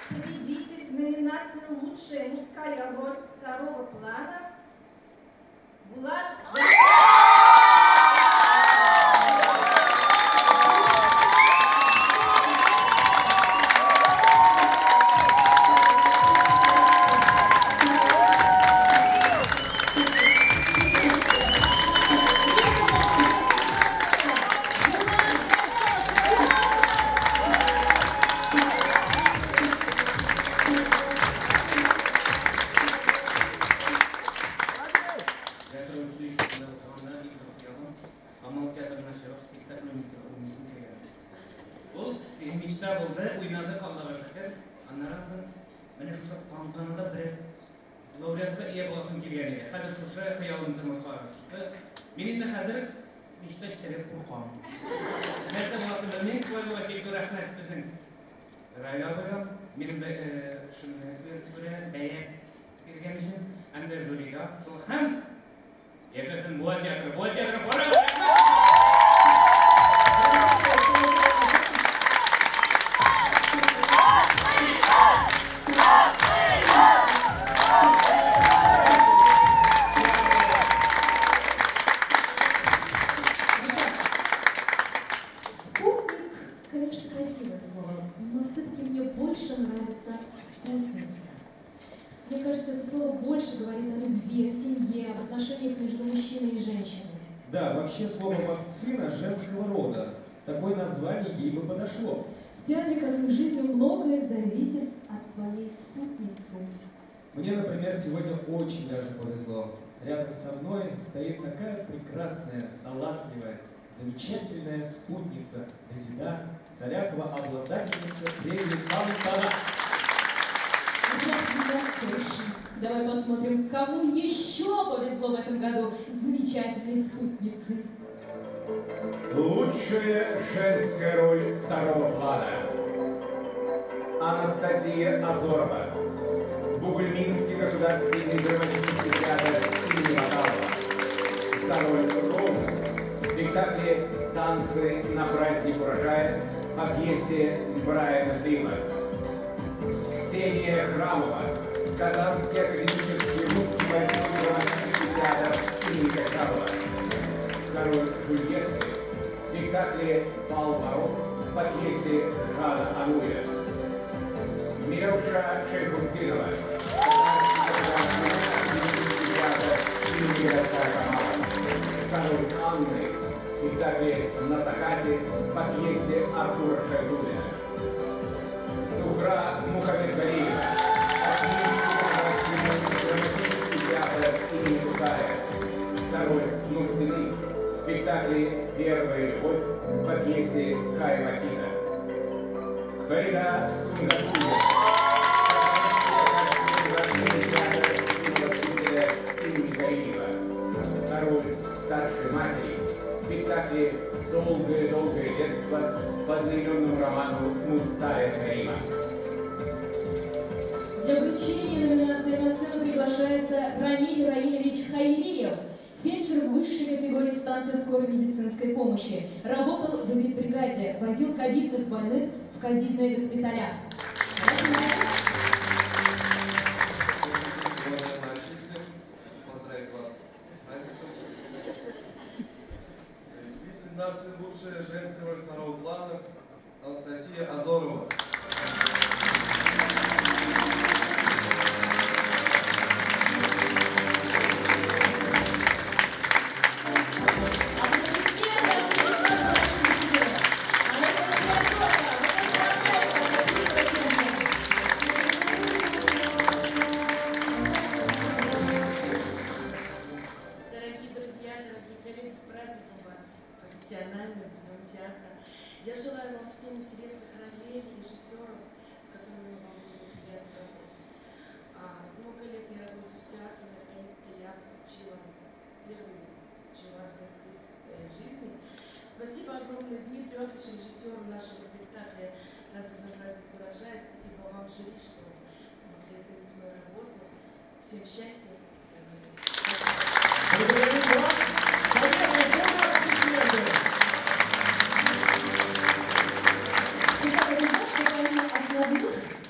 Победитель номинации «Лучшая мужская роль второго плана» Булат. Я очень слышу, Уйса булды, уйнады Аллага шөкер. Аннан соң менә шушы тантанада бер лауреатка ия буласым килгән иде. Хәзер шушы хыялым тормышка ашты. Мин инде хәзер мечта итәргә куркам. Нәрсә буласым белмим, шулай булып бик зур рәхмәт безнең Райла абыйга. Минем шуны күрә бәя биргән өчен һәм дә жюрига. Шул һәм яшәсен Буа театры. Буа театры бара! Конечно, красивое слово, но все-таки мне больше нравится спутница. Мне кажется, это слово больше говорит о любви, о семье, об отношениях между мужчиной и женщиной. Да, вообще слово «вакцина» женского рода. Такое название ей бы подошло. В театре, как и в жизни, многое зависит от твоей спутницы. Мне, например, сегодня очень даже повезло. Рядом со мной стоит такая прекрасная, талантливая, замечательная спутница Резида Салякова, обладательница премии «Тантана». Давай посмотрим, кому еще повезло в этом году замечательной спутницы. Лучшая женская роль второго плана. Анастасия Азорова. Бугульминский государственный драматический театр имени Баталова. За роль Роуз в спектакле «Танцы на праздник урожая» по пьесе Брайана Дыма. Ксения Храмова. Казанский академический русский большой драматический театр имени Кахрабова. За роль Джульетты в спектакле «Бал воров» по пьесе Жана Ануя. Мируша Шейхутдинова. За роль Анны в спектакле «На закате» по пьесе Артура Шайдуллина. Сухра Мухаммедгалиева. Драматический театр имени Тукая. За роль Нурсины в спектакле «Первая любовь» по пьесе Хай Макина. Фарида Сунгатуллина. За роль старшей матери в спектакле «Долгое-долгое детство» по одноименному роману Мустафа Карима. Для вручения номинации на сцену приглашается Рамиль Раилевич Хайриев, фельдшер высшей категории станции скорой медицинской помощи. Работал в медбригаде, возил ковидных больных в ковидные госпиталя. Поздравить вас с праздником. Победитель нации лучшая женская роль второго плана Анастасия Азорова. Я желаю вам всем интересных ролей, режиссеров, с которыми вам будет приятно работать. Много лет я работаю в театре, наконец-то я получила первый очень важный приз в своей жизни. Спасибо огромное Дмитрию Аклиш, режиссеру нашего спектакля «Танцы на праздник урожая». Спасибо вам, жюри, что смогли оценить мою работу. Всем счастья, здоровья.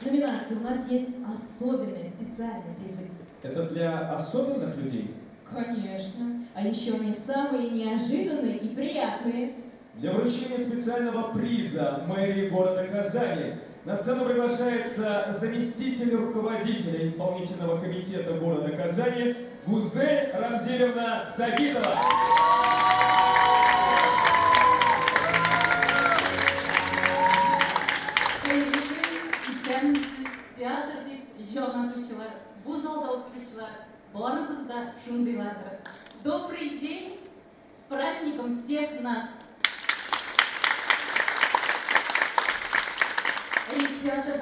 Номинации у нас есть особенные, специальные призы. Это для особенных людей? Конечно. А еще у них самые неожиданные и приятные. Для вручения специального приза мэрии города Казани на сцену приглашается заместитель руководителя исполнительного комитета города Казани Гузель Рамзелевна Сагитова. Театр деп жан атушылар, бұл залда отырушылар, барыбыз да шундайлардыр. Добрый день, с праздником всех нас!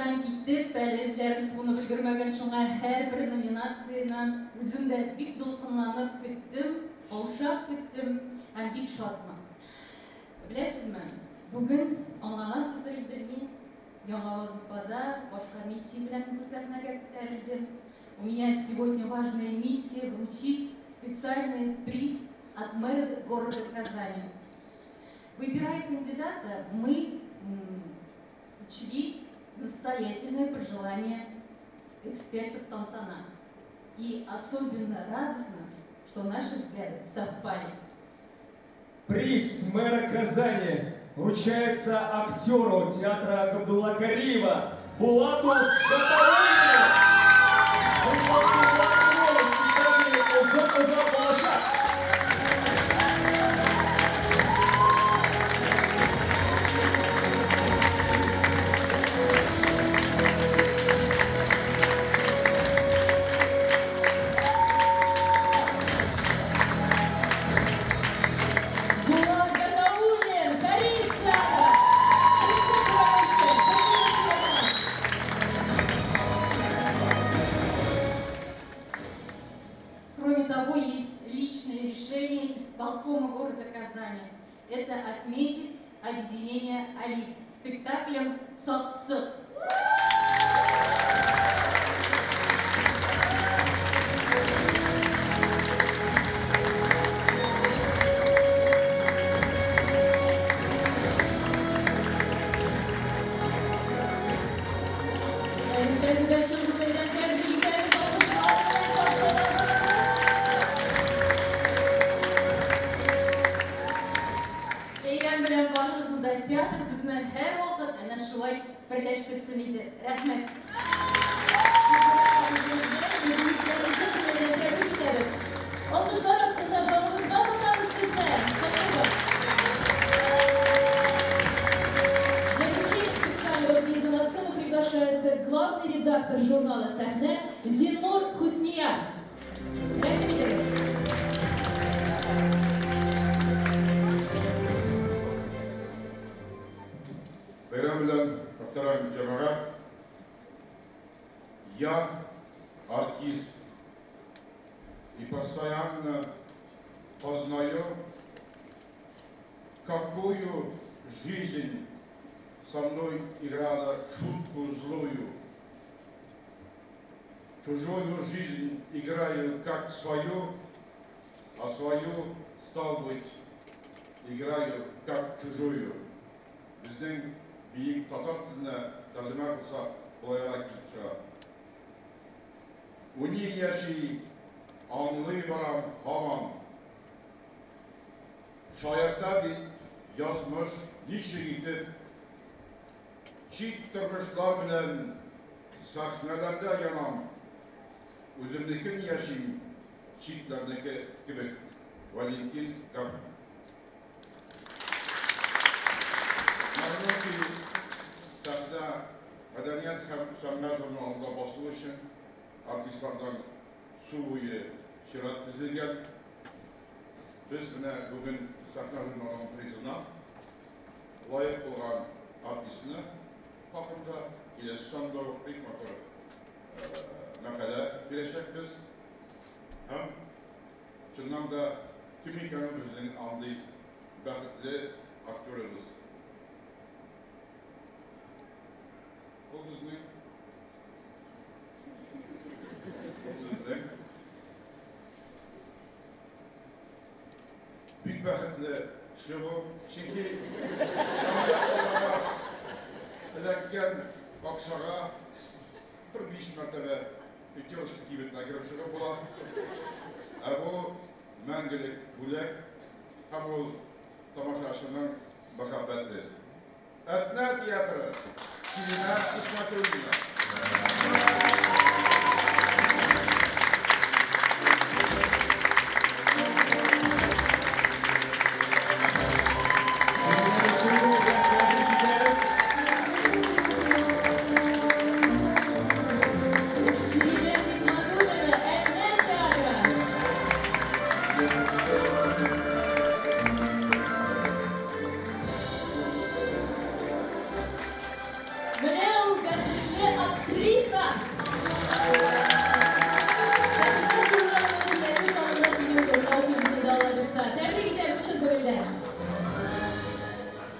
Алдардан китеп, әле үзләребез буны белгермәгән шуңа һәрбер номинациянан үзем дә бик дулкынланып көттем, каушап көттем һәм бик шатмын. Беләсезме, бүген аңлагансыздыр инде мин яңа вазифада башка миссия белән бу сәхнәгә күтәрелдем. У меня сегодня важная миссия вручить специальный приз от мэра города Казани. Выбирая кандидата, мы учли настоятельное пожелание экспертов Тантана. И особенно радостно, что наши взгляды совпали. Приз мэра Казани вручается актеру театра Габдулла Кариева Булату Гатауллину. Кроме того, есть личное решение исполкома города Казани. Это отметить объединение «Олив» спектаклем «Сот-Сот». Әйрән белән барыгызны да театр безне һәр вакыт әнә шулай берләштерсен иде. Рәхмәт. Алкышлар астында залымызга тотабыз сезне. Заключить специального приза на сцену приглашается главный редактор журнала «Сәхнә» Зиннур Хусния. Рәхмәт итегез. Bayram bilan muhtaram jamoat, я артист и постоянно познаю, какую жизнь со мной играла шутку злую. Чужую жизнь играю как свою, а свою, стал быть, играю как чужую. Біздің биік татар тіліне тәржіме қылсақ, бұлайырақ келіп шығады. Уни яши аңлый барам һаман. Шаярда бит язмыш ничек итеп, чит тормышлар белән сәхнәләрдә янам. Үземнекен яшим, читләрнеке кебек. Валентин Габдуллин. Мәгълүм ки, сәхнә мәдәният һәм сәнгать журналында басылу өчен артистлардан су буе чират төзелгән. Без менә бүген сәхнә журналының призына лаек булган артистны хакында киләсе санда бик матур мәкалә бирәчәкбез. Һәм чыннан да кем икәнен безнең андый бәхетле актерыбыз. Ул безнең бик бәхетле кеше бу. Чөнки эләккән акчага бер 5 мәртәбә үтәүче кибетенә кереп чыгып була. Ә бу мәңгелек бүләк һәм ул тамашачының мәхәббәте. Әтнә театры Ширина Исмәгыйлова. Менә ул актриса.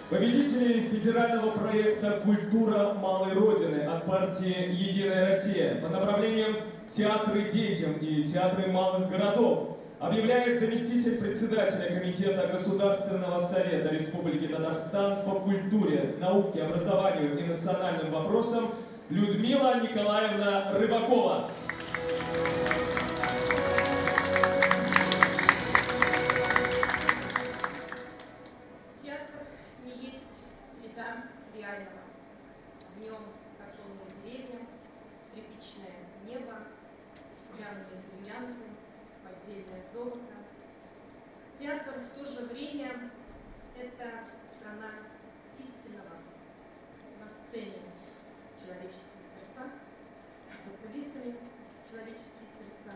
Победители федерального проекта «Культура малой Родины» от партии «Единая Россия» по направлениям «Театры детям» и «Театры малых городов» объявляет заместитель председателя Комитета Государственного совета Республики Татарстан по культуре, науке, образованию и национальным вопросам Людмила Николаевна Рыбакова. Театр не есть среда реального. В нем картонные деревья, тряпичное небо, стеклянные бриллианты, поддельное золото. Театр в то же время – это страна истинного. На сцене человеческие сердца, за кулисами человеческие сердца,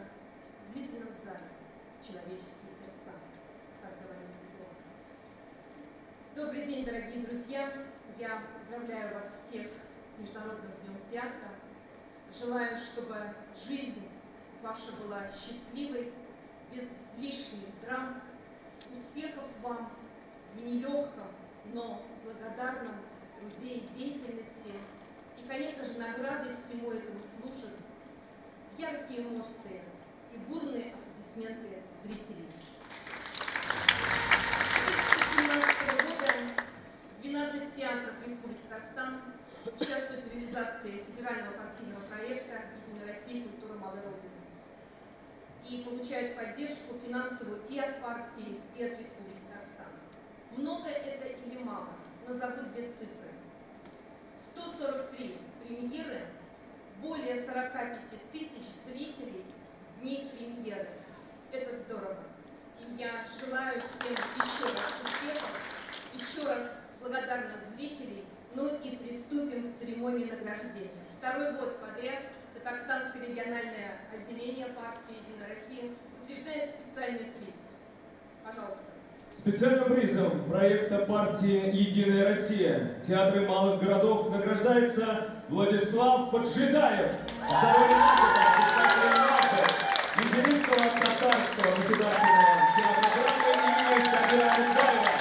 в зрительном зале человеческие сердца, как говорит Бог. Добрый день, дорогие друзья! Я поздравляю вас всех с Международным днем театра. Желаю, чтобы жизнь ваша была счастливой, без лишних драм. Успехов вам в нелегком, но благодарном труде и деятельности. И, конечно же, наградой всему этому служат яркие эмоции и бурные аплодисменты зрителей. С 2017 года 12 театров Республики Татарстан участвуют в реализации федерального партийного проекта «Единая Россия. Культура малой Родины» и получают поддержку финансовую и от партии, и от Республики Татарстан. Много это или мало? Назову две цифры. 143 премьеры, более 45 тысяч зрителей в дни премьеры. Это здорово. И я желаю всем еще раз успехов, еще раз благодарных зрителей, ну и приступим к церемонии награждения. Второй год подряд Татарстанское региональное отделение партии «Единая Россия» утверждает специальный приз. Пожалуйста. Специальным призом проекта партии «Единая Россия» театры малых городов награждается Владислав Поджидаев за роль Нижегородского татарского государственного театра драмы имени Сабира Мухаева.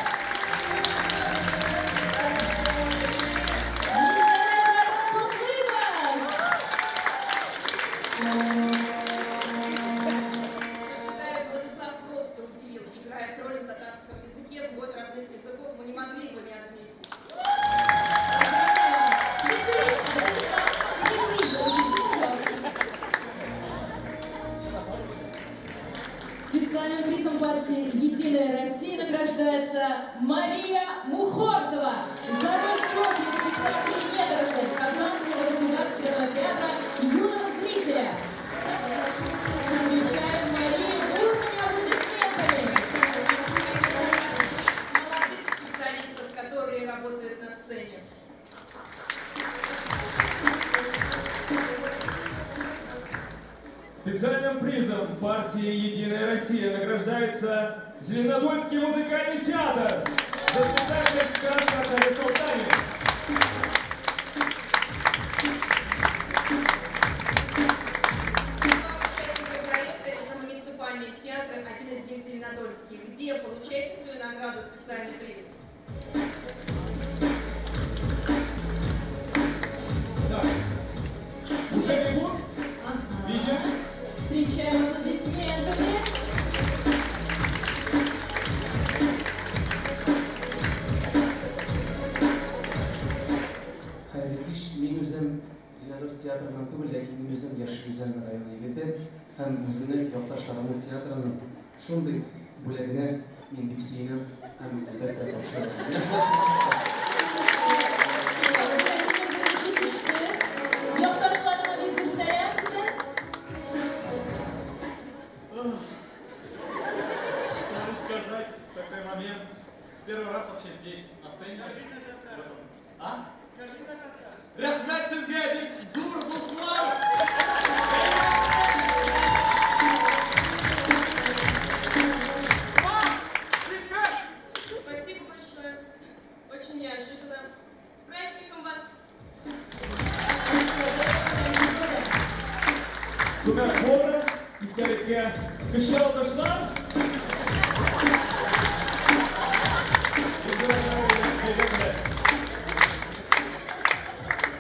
Владислав просто удивил, играет роль на татарском языке, год родных языков, мы не могли его не отметить. Специальным призом партии «Единая Россия» награждается Мария Мухортова за роль Софьи в спектакле «Недоросль» Казанского государственного театра юного зрителя. Встречаем Марию бурными аплодисментами. Молодых специалистов, которые работают на сцене. Специальным призом партии «Единая Россия» награждается Зеленодольский музыкальный театр за спектакль «Сказка о царе Салтане». Проекта это муниципальные театры, один из них Зеленодольский. Где получаете свою награду, специальный приз? Уже бегут? Видим? Встречаем аплодисментами. Xayrikиш, men o'zim Zinados teatridan түгел, lekin men o'zim Yashil rayoni yigiti ham o'zini yurtdoshlarimni teatrining shunday bo'lagini men bek suyunib ham albatta topshiraman. Что рассказать в такой момент? Первый раз вообще здесь, на сцене. А? Рахмет сізге, бек зур Руслан! Спасибо большое. Очень неожиданно. С праздником вас! двумя хором истерика кышал дошла.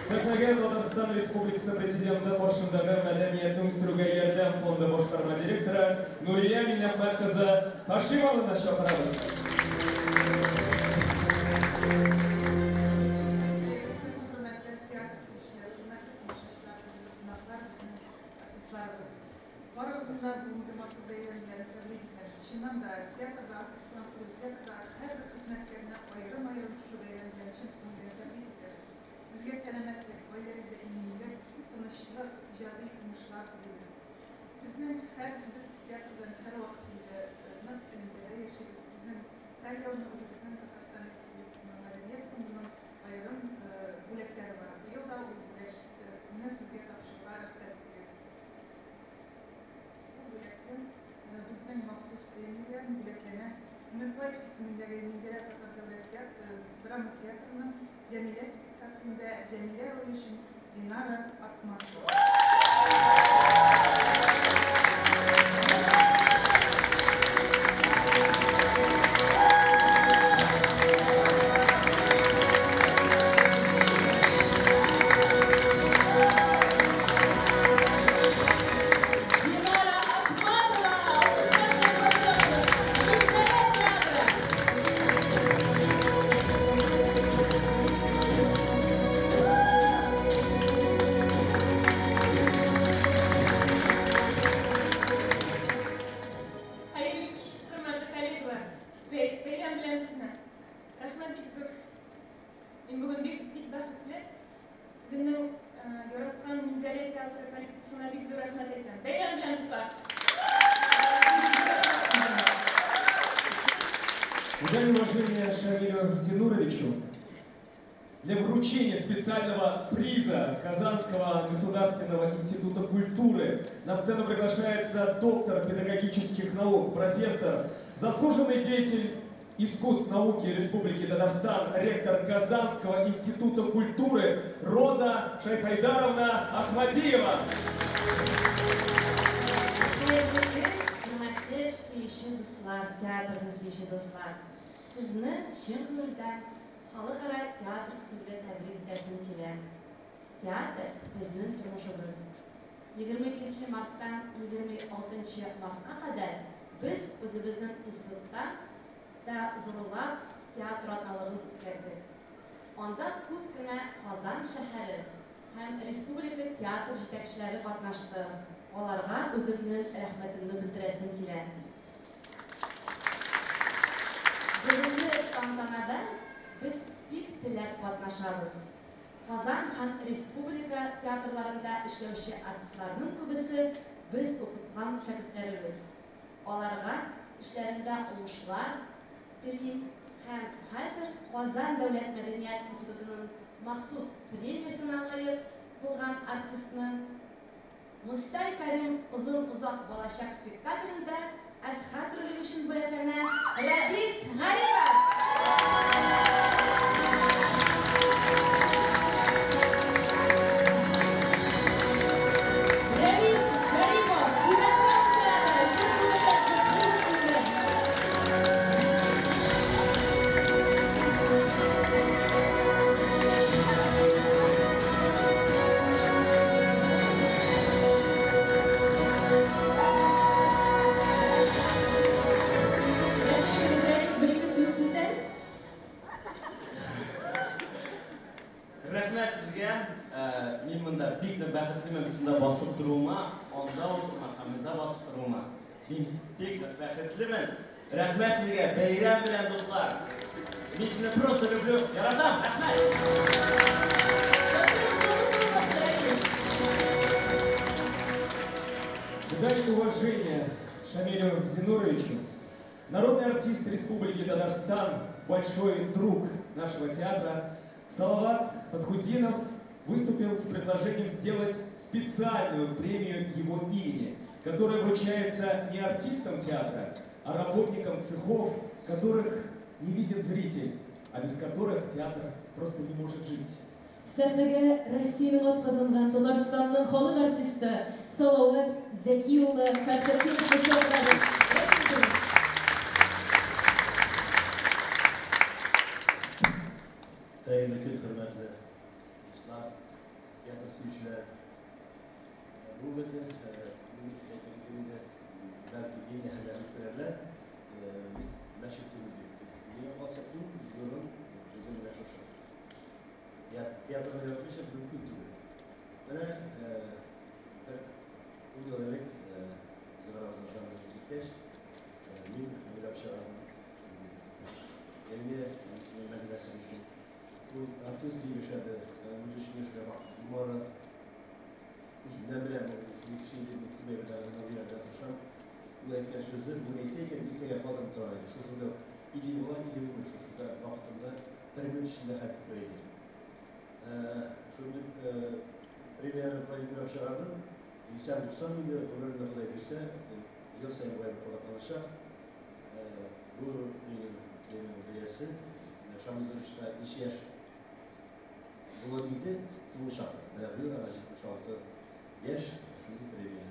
Сахнаген Татарстан Республикасы Президенті Қоршындағы мәдениет үңістіруге ердем фонды башқарма директоры Нурия Минахматқызы Хашимованы шақырамыз. Барымызда бүгінгі мақсат бәйрәмдері тәбриклер. Шыннан да театрда артистан театрда әрбір қызметкеріне айрым-айрым шу бәйрәмдері үшін көңілден тәбрик етеміз. Сізге сәлеметтік, ойларыңызда иммунлық, тыныштық, ижади жұмышлар тілейміз. Біздің біз театрдан әр уақытында нық ілімдері яшаймыз. Біздің әр елдің өзіміздің Татарстан Республикасының мәдениет фондының айрым бүлектері бар. Биыл да ол бүлекні сізге тапшыруға рұқсат береді. Біздің махсус премиялар бүлеклеріне Үмітбаев исеміндегі Менделя Татар драма театрының Жәмилә спектаклінде Жәмилә рөлі үшін Динара Атмашева. Удали уважение Шамилю Зинуровичу для вручения специального приза Казанского государственного института культуры на сцену приглашается доктор педагогических наук, профессор, заслуженный деятель искусств науки Республики Татарстан, ректор Казанского института культуры Роза Шайхайдаровна Ахмадиева. Sizni chin ko'ngildan xalqaro teatr kunida tabrik etishim kerak. Teatr bizning turmushimiz. 22 martdan 26 martga qadar biz o'zimizning institutda zo'rlab teatr otalig'ini o'tkazdik. Onda ko'pgina Qozon shahri ham respublika teatr yetakchilari qatnashdi. Ularga o'zimning rahmatimni bildirishim kerak. Bugungi tantanada biz pik tilab qatnashamiz. Qozon ham respublika teatrlarida ishlovchi artistlarning ko'bisi biz o'qitgan shogirdlarimiz. Ularga ishlarinda o'ngishlar tilayim ham hozir Qozon davlat madaniyat institutining maxsus premiyasini loyiq bo'lgan artistni Mustay Karim uzun-uzoq bo'lajak spektaklida Asxat roli uchun bo'laklana Radis G'aribov. Rahmet sizge, beyran bilen dostlar. Ben sizi просто люблю. Yaradam, rahmet. Удали уважение Шамилю Зинуровичу, народный артист Республики Татарстан, большой друг нашего театра, Салават Фатхудинов выступил с предложением сделать специальную премию его имени, которая вручается не артистам театра, а работникам цехов, которых не видит зритель, а без которых театр просто не может жить. Сәхнәгә Россиянең атказанган Татарстанның халык артисты Салават Зәки улы Фәтхетдин чакырабыз. Değerli kült hürmetli dostlar, teatr seyirciler, bu bizim ülkemizde belki yeni haberlik verirler, meşhur türlü. Niye kalsa bu izliyorum, bizim meşhur şey. Tiyatroda yapmış hep bu kültürü. Bana bu yıllık zarar gitmiş, min öyle bir şey var. Elime medine karışım. Bu artist diye yaşadı, müzisyen yaşadı. Umarım ne bileyim, şu ikisini mutlu bir evlerinde bir yerde tutuşan bu etken sözler, bunu ekleyken ilk de yapalım tanıydı. Şu şurada ilim olan ilim olmuş, şu şurada baktığımda perimet içinde hep böyleydi. Şimdi premier'in payı bir akşamlardım. Sen bulsam bir de onların ne kadar birse yıl sayı bu evi kolatlanışa bu benim odayası. Yaşamımızın işte işi yaş bulabildi, şunu şartlı. Beraber yıl aracı 66 yaş, şunu premier.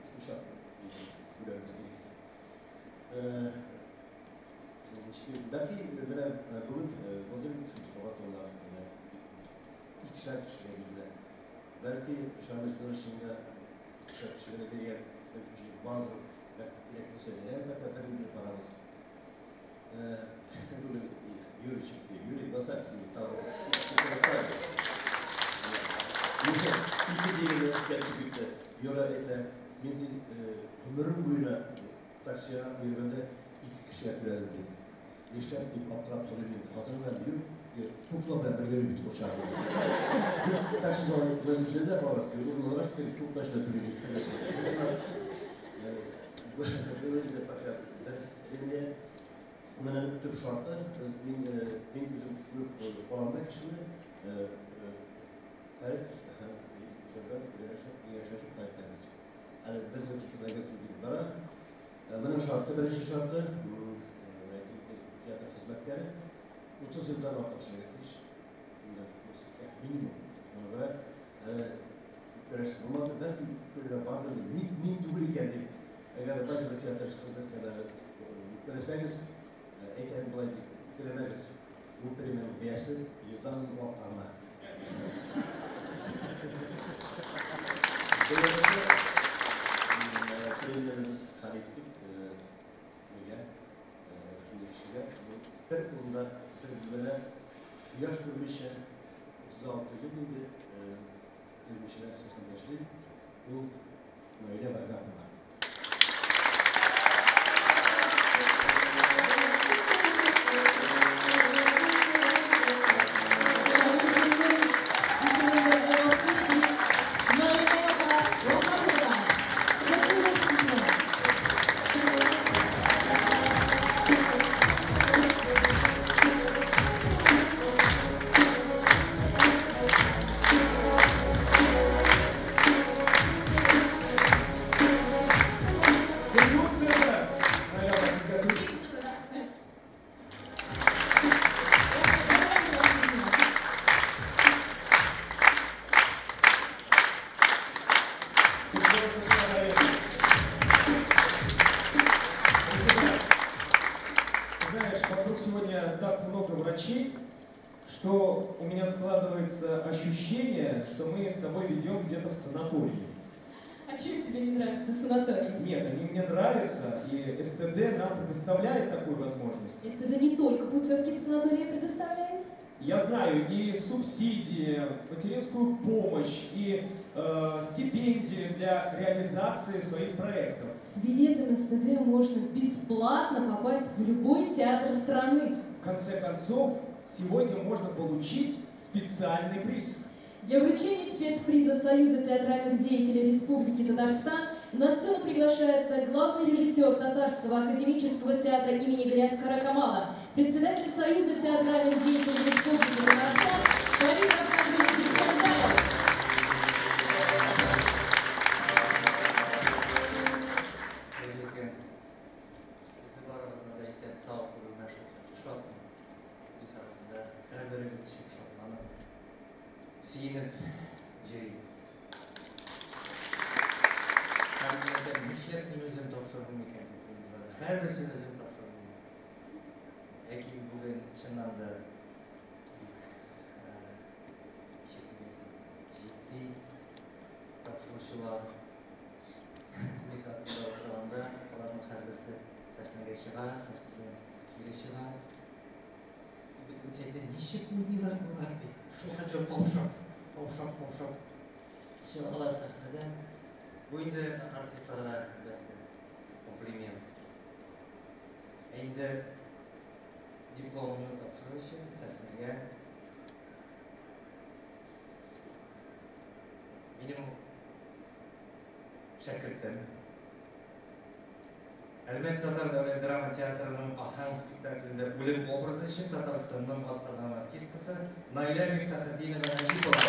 Şunu şartlı. Belki bugün fotoğraflar ilk şarkı şekilde belki şarkıların içinde şöyle bir yer bazı belki meseleler belki bir paramız Yuri çıktı. Yuri basarsın. Tamam. İki dili gerçekten yola eten mümkün ömrüm boyuna taksiye yürümende iki kişi yapıyordu. İşte bir atrap soruydu. Hazırlar diyor. Kukla beraber görüp uçardı. Taksi zamanı üzerinde olarak diyor. Olarak bir kuklaşla görüp böyle de bakar. Benim Bunların tüm şartı, benim gözüm olanda kişinin kayıt, yaşayıp kayıtlarımız. Yani bizim fikirler götürdüğü bara, benim şartı, birinci şartı, tiyatro hizmetleri, 30 yıldan artık şey getiriş, minimum. Ona göre, görüştüm olmadı, belki böyle bazen min tuğruyken değil, eğer bazı tiyatro hizmetleri yüklenirseniz, Eken bulay bilemeriz. Bu primerin biyası yıldan ortağına. Böylece primerimiz hallettik. Böyle şimdi kişiler. Bir kurumda böyle yaş kurmuşa 36 yıl gibi kurmuşlar sırtın geçti. Bu böyle var yapma. что у меня складывается ощущение, что мы с тобой ведем где-то в санатории. А чем тебе не нравится санаторий? Нет, они мне нравятся, и СТД нам предоставляет такую возможность. СТД не только путевки в санатории предоставляет? Я знаю и субсидии, материнскую помощь, и стипендии для реализации своих проектов. С билетом СТД можно бесплатно попасть в любой театр страны. В конце концов, сегодня можно получить специальный приз. Для вручения спецприза Союза театральных деятелей Республики Татарстан на сцену приглашается главный режиссер Татарского академического театра имени Галяс-Каракамала, председатель Союза театральных деятелей Республики Татарстан Фарид Ахмадович Бекбаев. сиініп жүрейін. Кәмелетен нишлеп мен өзім тапшырдым екен. Әрбірсін өзім тапшырдым. Әкем бүгін шыннан да жетті тапшырушылар күрес атында отырғанда олардың әрбірсі сахнаға шыға, сахнадан кері шыға. Бүтін сәтте нешік ойнайлар болар деп, шул қатыр қауышап шыға қалады сахнадан. Bu indi artistlara kompliment. Endi diplomini topshirishi sahnaga mening shagirdim. Albatta Tatar davlat drama teatrining Ahang spektaklida o'lim obrazi uchun Tataristondan otqazgan artistkasi Nayla Miftahiddinova Najipova.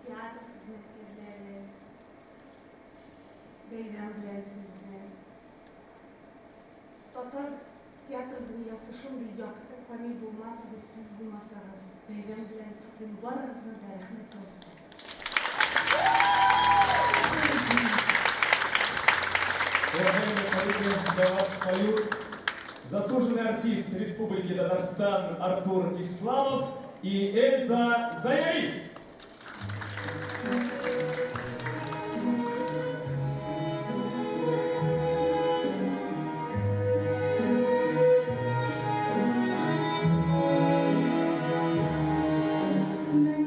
Teatr hizmetkarları, bayram bilen sizler. Tatar tiyatr dünyası şunday yakıp komil bulmasaydı, siz bulmasanız, bayram bilen takdim barınızın da rahmet olsun. Уважаемые коллеги, для вас поют заслуженный артист Республики Татарстан Артур Исламов и Эльза Заяри. Мен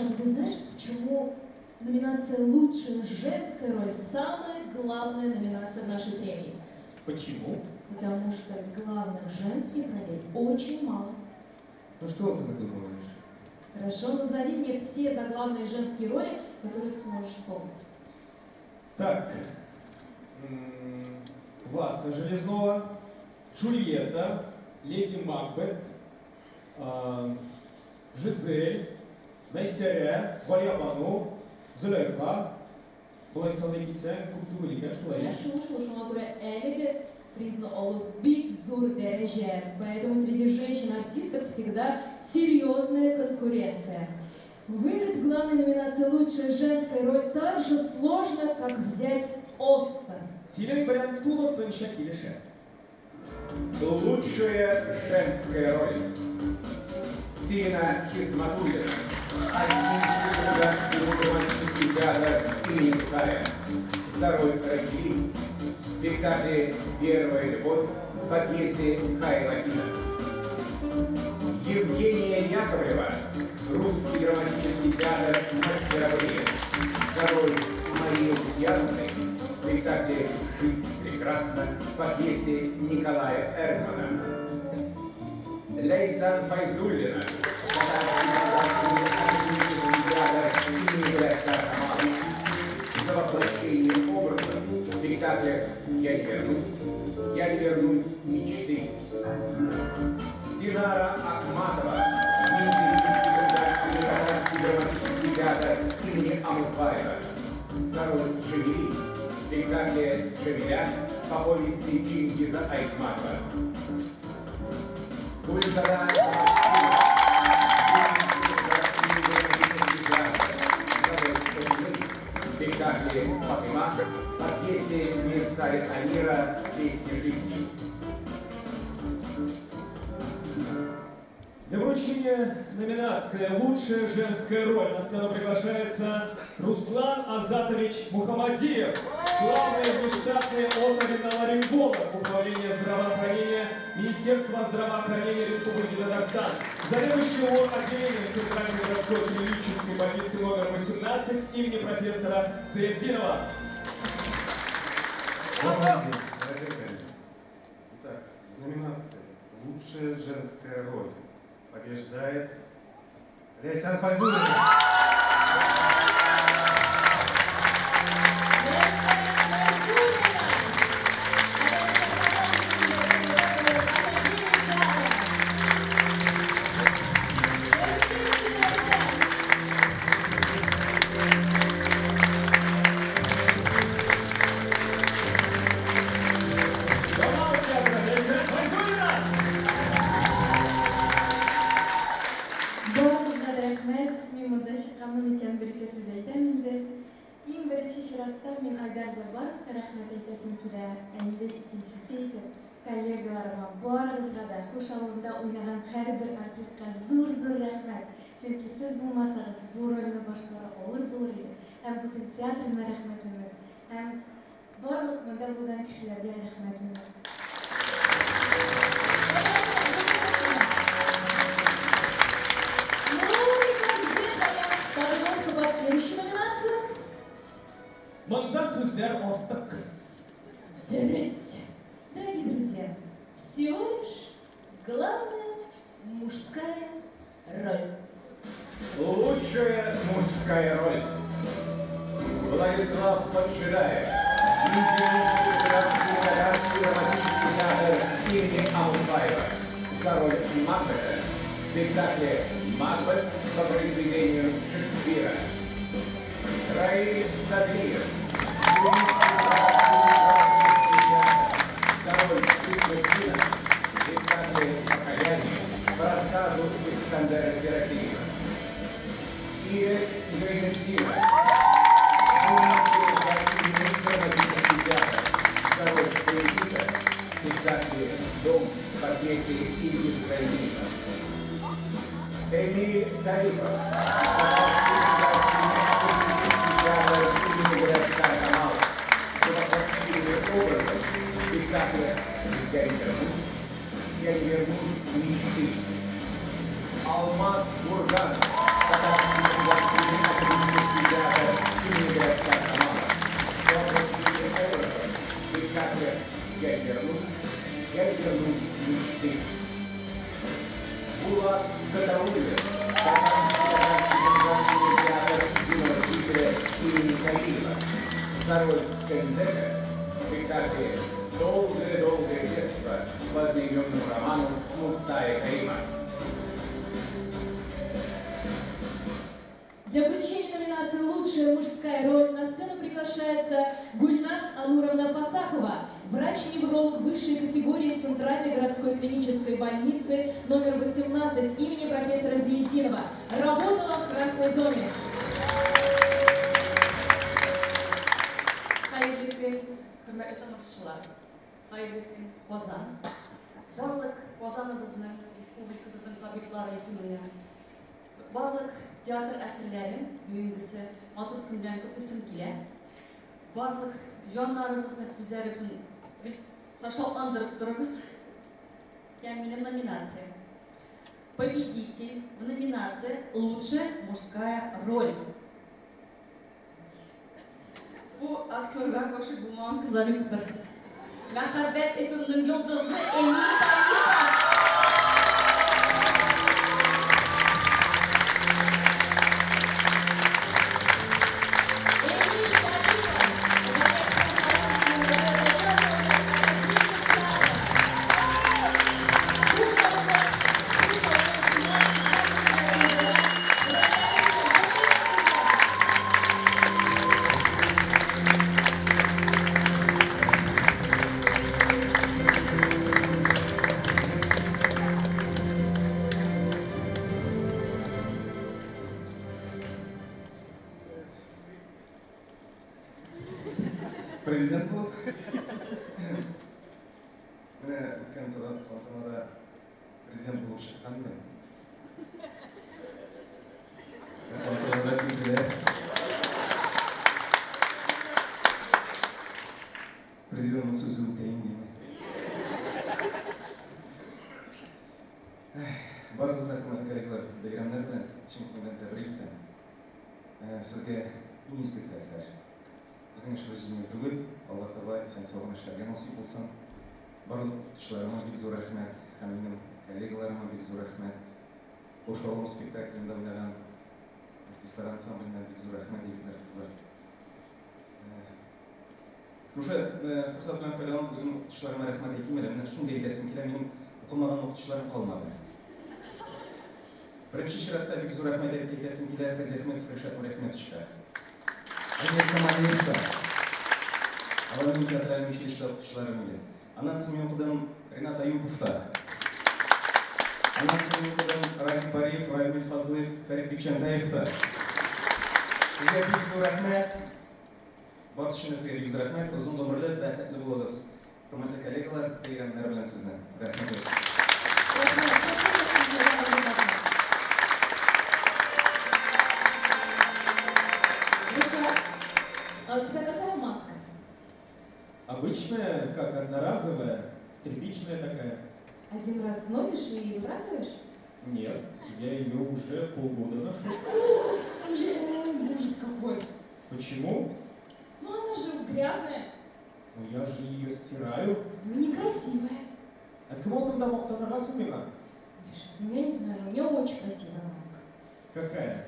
Миша, ты знаешь, почему номинация «Лучшая женская роль» самая главная номинация в нашей премии? Почему? Потому что главных женских ролей очень мало. Ну что ты надумываешь? Хорошо, назови мне все заглавные женские роли, которые сможешь вспомнить. Так, Васа Железнова, Джульетта, Леди Макбет, Жизель, Найсеря, Вальяману, Зулейха, Болайсалды кетсең, күпті өлеген шулай. Я слушала, шуңа күрә әлеге признан алу бик зур дәрәҗә. Поэтому среди женщин-артисток всегда серьезная конкуренция. Выиграть в главной номинации «Лучшая женская роль» так же сложно, как взять Оскар. Силен вариант тула сынша килеше. Лучшая женская роль. Сина Хисматуллина. Аргентинский государственный драматический театр имени Бухария. За роль Рахили в спектакле «Первая любовь» по пьесе Хайла Кина. Евгения Яковлева. Русский драматический театр «Мастеровые». За роль Марии Лукьяновны в спектакле «Жизнь прекрасна» по пьесе Николая Эрмана. Лейсан Файзуллина. Театр имени Блеска Хамала. За воплощение образа в спектаклях «Я не вернусь, мечты». Динара Ахматова. Драматический театр имени Амурбаева. За роль Джамили в спектакле «Джамиля» по повести Чингиза Айтматова. Гульзара в спектакле «Фатима» по пьесе Мирзая Амира «Песни жизни». Для вручения номинации «Лучшая женская роль» на сцену приглашается Руслан Азатович Мухамадиев, главный внештатный оториноларинголог Управления здравоохранения Министерства здравоохранения Республики Татарстан, заведующий отделением Центральной городской клинической больницы номер 18 имени профессора Заевдинова. Итак, номинация «Лучшая женская роль» побеждает Лейсан Файзуллина. Мен Айдар Забаровқа рахмет айтасым килә. Әнде икенчесе итеп, коллегаларыма барыгызга да хушаллыгында уйнаган һәрбер артистка зур рәхмәт. Чөнки сез булмасагыз, бу рольне башкара алыр булыр иде. Һәм бүтән театрына рәхмәтемне, һәм барлык монда булган кешеләргә рәхмәтемне. Мында сүзләр артык. Дөрес. Дорогие друзья, всего лишь главная мужская роль. Лучшая мужская роль. Владислав Подшидаев. Медицинский драматический театр имени Амурбаева. За роль Макбета в спектакле «Макбет» по произведению Шекспира. Раиль Садлиев. За роль Кристина в спектакле «Покаяние» по рассказу Искандера Серафимова. Игорь Гайнертина. Драматический театр. За роль Поэтика в спектакле «Дом» по пьесе Ильи Зайдинова. Эмиль Талипов. Я не вернусь, мечты. Алмаз Бурганов. Я вернусь мечты. Булат Гадауллин, Казанский федеральный театр юного зрителя имени Каримова. За роль кандидата в спектакле «Долгое-долгое детство» по одноименному роману Мустая Карима. Для вручения номинации «Лучшая мужская роль» на сцену приглашается Гульназ Ануровна Фасахова, врач-невролог высшей категории Центральной городской клинической больницы номер 18 имени профессора Зелетинова. Работала в красной зоне. Hayırlı gün, hürmetli tanışçılar. Hayırlı gün, Ozan. Барлык Озаныбызның, республикабыздың табиблары исеменнән, барлык театр әһелләрен бүгенгесе матур көн белән көтүсем килә. Барлык җаннарыбызны, күзләребезне шатландырып торыгыз. Һәм минем номинация. Победитель в номинации «Лучшая мужская роль». Bu aktörga koşu bulmağın kızarıktır. Мәхәббәт эфемнең йолдызы Эмин Таyyипов. Президент болып, міне өткен тантанада президент болып шыққанмын. Тантанада күнде президенттің сөзі өтейін деймін. Барыңыздар, қымбатты коллегалар, бейрамдар білән, шын көңілден тәбрик итәм. Сезге иң изге тіләкләр. Біздің ішіміз жеңіл түгел, Алла Тағала исән-сау эшләргә насип булсын. Барлык тутышларыма бик зур рәхмәт, һәм минем коллегаларыма бик зур рәхмәт. Башкалым спектаклендә уйнаган артистлар ансамблена бик зур рәхмәт әйтәләр кызлар. Шушы форсат белән файдаланып үзем тутышларыма рәхмәт әйтим әле, менә шундый әйтәсем килә, минем укымаган укытучыларым калмады. Беренче чиратта бик зур рәхмәт әйтәсем килә Хәзрәт Әхмәтов Ришат Нурәхмәтовичка. Аларның театральный училище укытучыларым иде. Аннан соң мин укыдым Ринат Аюповта. Аннан соң мин укыдым Рафик Бариев, Рамил Фазлыев, Фәрит Бикчәнтаевта. Сезгә бик зур рәхмәт. Барысы өчен сезгә бик зур рәхмәт. Озын гомерле, бәхетле булыгыз. Хөрмәтле коллегалар, бәйрәмнәр белән сезне. Рәхмәт. А у тебя какая маска? Обычная, как одноразовая, тряпичная такая. Один раз носишь и выбрасываешь? Нет, я ее уже полгода ношу. Блин, ужас какой. Почему? Ну она же грязная. Ну я же ее стираю. Ну некрасивая. А кому тогда мог-то на раз умирать? Ну я не знаю, у меня очень красивая маска. Какая?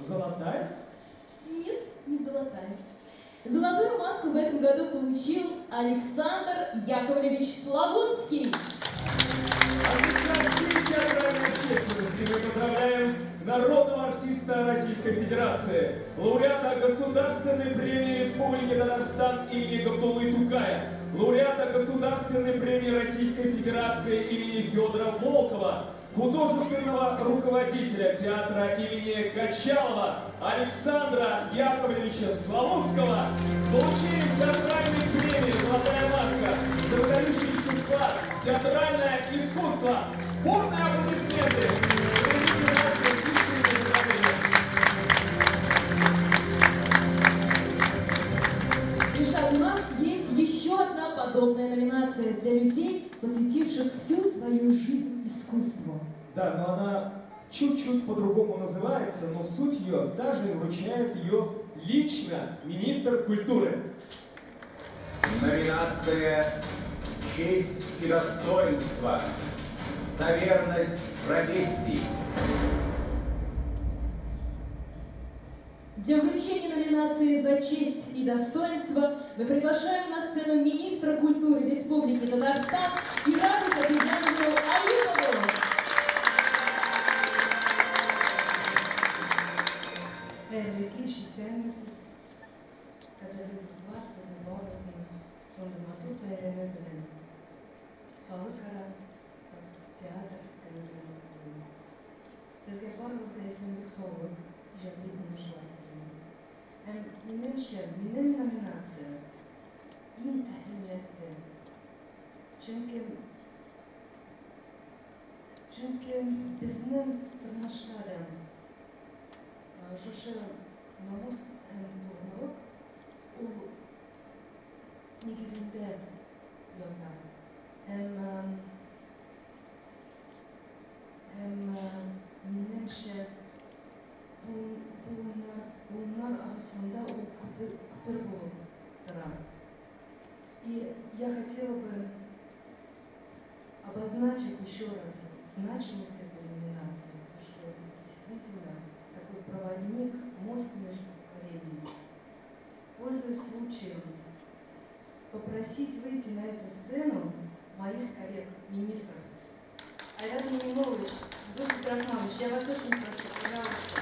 Золотая? Нет, не золотая. Золотую маску в этом году получил Александр Яковлевич Славутский. От театральной общественности мы поздравляем народного артиста Российской Федерации, лауреата Государственной премии Республики Татарстан имени Габдуллы Тукая, лауреата Государственной премии Российской Федерации имени Федора Волкова, художественного руководителя театра имени Качалова Александра Яковлевича Славутского с получением театральной премии «Золотая маска» за выдающийся вклад в театральное искусство. Бурные аплодисменты! Ильшат, у нас есть еще одна подобная номинация для людей, посвятивших всю свою жизнь искусству. Да, но она чуть-чуть по-другому называется, но суть ее даже вручает ее лично министр культуры. Номинация «Честь и достоинство за верность профессии». Для вручения номинации «За честь и достоинство» мы приглашаем на сцену министра культуры Республики Татарстан Ирану Капизановну Аюпову. Değerli kişiselmesiz, kadarı dostlar, sizin bağlısını, ondurmatı beyreme bilen, halkara teatr kırılığını. Sizge bağlısında esenlik solu, ijadi konuşlar bilen. Hem benim nominatsiya, in ehemmiyetli. Çünkü bizning turmushlarim şuşu namus doğruluk o negizinde yotar. Hem menimce bunlar arasında o küpür bulup duran. И я хотела бы обозначить еще раз значимость этой номинации, потому что действительно такой проводник, мост между поколениями. Пользуясь случаем, попросить выйти на эту сцену моих коллег-министров. Айрат Минимович, Дмитрий Драхманович, я вас очень прошу, пожалуйста.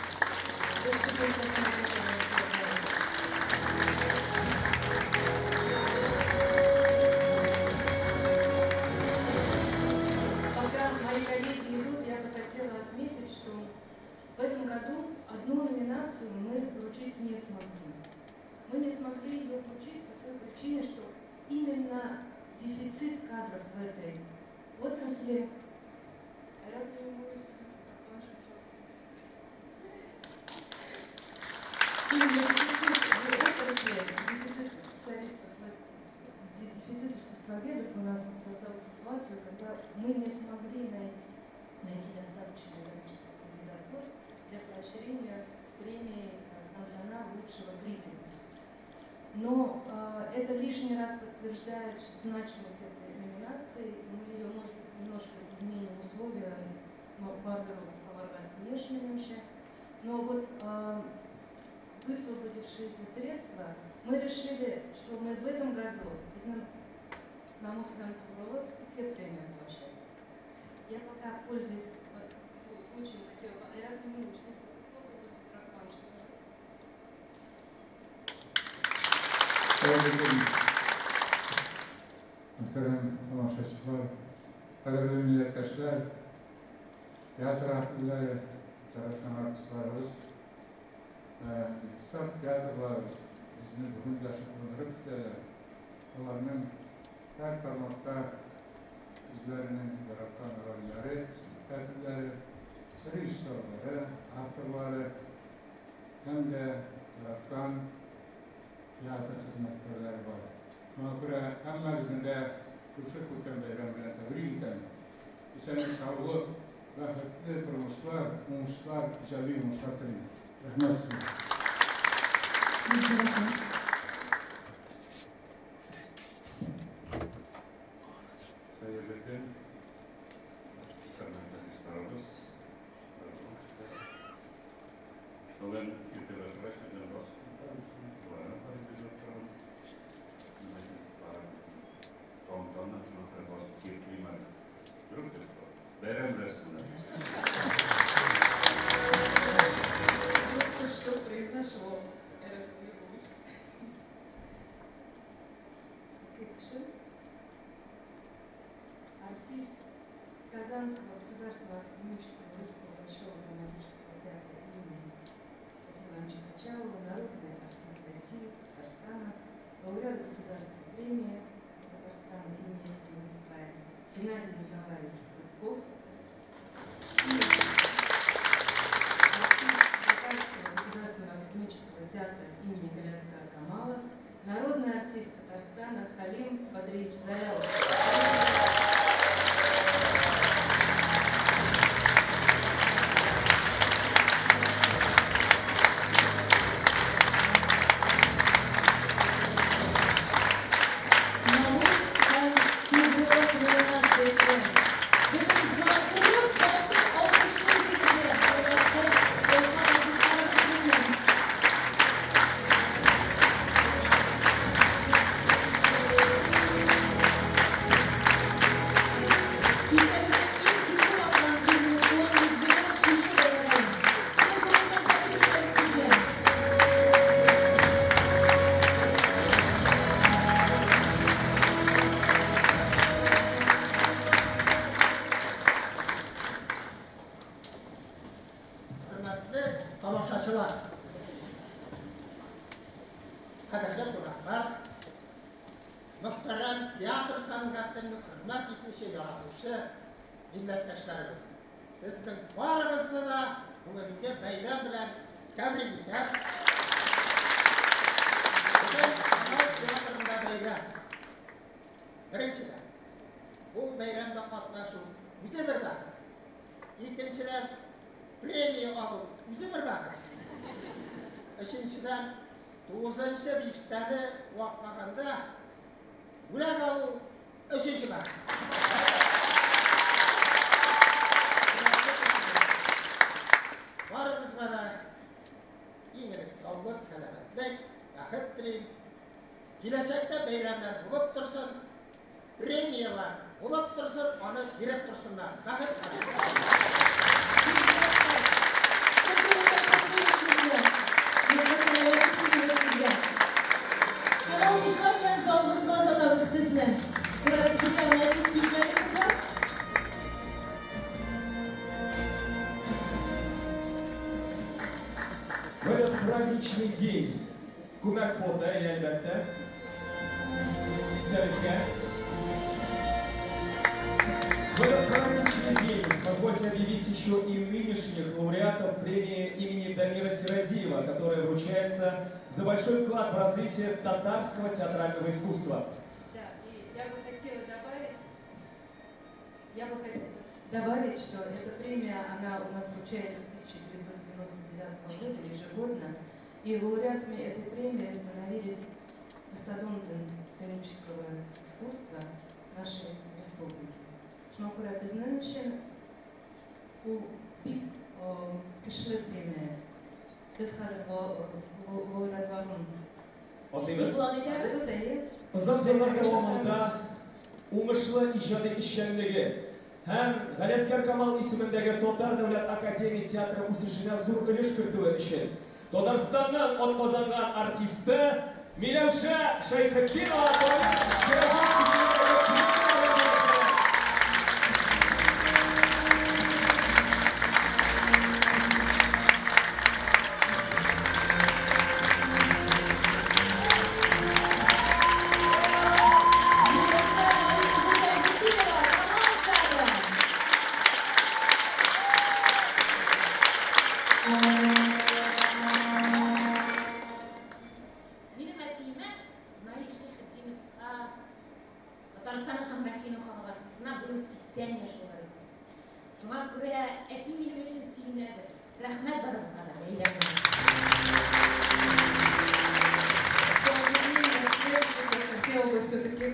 Пока мои коллеги идут, я бы хотела отметить, что в этом году одну номинацию мы вручить не смогли. Мы не смогли ее вручить по той причине, что именно дефицит кадров в этой отрасли. Дефицит искусствоведов у нас создал ситуацию, когда мы не смогли найти достаточное количество кандидатур для поощрения премии Антона лучшего критика. Но это лишний раз подтверждает значимость этой номинации, и мы ее, может быть, немножко изменим условия, но Барбару Аварган Ешминовича. Но вот высвободившиеся средства, мы решили, что мы в этом году на Мосгантурова премию поощряем. Я пока, пользуясь случаем, хотела бы Айрат Минимович, несколько слов и будет Драхманович. Muhterem tomoshabchilar, qadrli millatdoshlar, teatr arxivlari, tarafdan artistlarimiz, hisob teatrlar bizni bugun yashiqlantirib keladi. Ularning har tarmoqda bizlarning yaratgan rollari, spektakllari, rejissyorlari, aktorlari hamda yaratgan teatr xizmatkorlari bor. Buna göre hammamızın da şu köken bayramına tebrik eden, esenlik, sağlık, rahatlı turmuşlar, umuşlar, icabi umuşlar dilerim. Rahmet olsun. Sayın sanatçılarımız, şoven ülkelerine şöyle bas, kulağına paylaşacağım. Tontondan şuna kadar bas, kirpiyim. Görüyor musunuz? Berem versinler. Что произошло? Артист Казанского государственного академического русского большого драматического театра имени Василия Ивановича Качалова, народный артист России, Татарстана, лауреат государственной премии Татарстана имени Геннадий Николаевич Прудков, Государственного академического театра имени Галиаскара Камала, народный артист Татарстана Халим Бадриевич Зарялов. милләттәшләребез. Сезнең барыгызны да бүгенге бәйрәм белән тәбрик итәм. Бүген Камал театрында бәйрәм. Беренчедән, бу бәйрәмдә катнашу үзе бер бәхет. Икенчедән, премия алу үзе бер бәхет. Өченчедән, 9-нчы биштәне вакытлаганда бүләк алу өченче бәхет. Барыгызга да иңелек, саулык, сәламәтлек, бәхет телим. Киләчәктә бәйрәмнәр булып торсын, премиялар булып торсын, аны биреп торсыннар. Бәхет В этот праздничный день кумяк фото или әлбәттә издалека. В этот праздничный день позвольте объявить еще и нынешних лауреатов премии имени Дамира Сиразиева, которая вручается за большой вклад в развитие татарского театрального искусства. Да, и я бы хотела добавить, что эта премия, она у нас вручается с 1999 года ежегодно, и лауреатами этой премии становились мастодонты сценического искусства нашей республики. Шуңа күрә безнең өчен ул бик көчле премия. Без хәзер лауреатларның Озак еллар дәвамында уңышлы иҗади эшчәнлеге һәм Галиәскәр Камал исемендәге Татар дәүләт академия театры үсешенә зур өлеш кертүе өчен Татарстанның атказанган артисты Миләүшә Шәйхетдинова Татарстанның һәм Россияның халық артистына быел 80 яшь булыр иде. Шуңа күрә әти минем өчен сөенәде. Рәхмәт барыгызга да. Хотела бы все-таки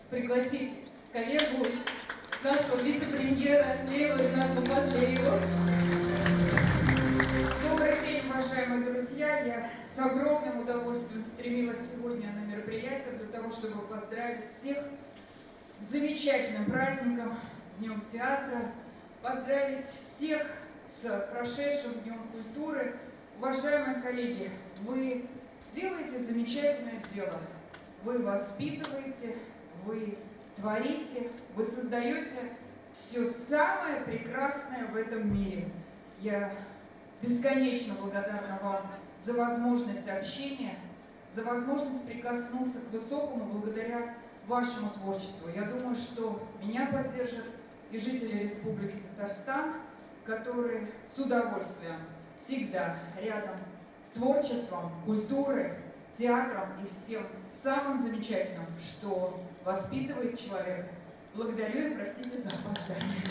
пригласить коллегу, нашего вице-премьера Лею Ренату Базлееву. Добрый день, уважаемые друзья! Я с огромным удовольствием стремилась сегодня на мероприятие для того, чтобы поздравить всех с замечательным праздником, с Днем театра, поздравить всех с прошедшим Днем культуры. Уважаемые коллеги, вы делаете замечательное дело. Вы воспитываете, вы творите, вы создаете все самое прекрасное в этом мире. Я бесконечно благодарна вам за возможность общения, за возможность прикоснуться к высокому благодаря вашему творчеству. Я думаю, что меня поддержат и жители Республики Татарстан, которые с удовольствием всегда рядом с творчеством, культурой, театром и всем самым замечательным, что воспитывает человека. Благодарю и простите за опоздание.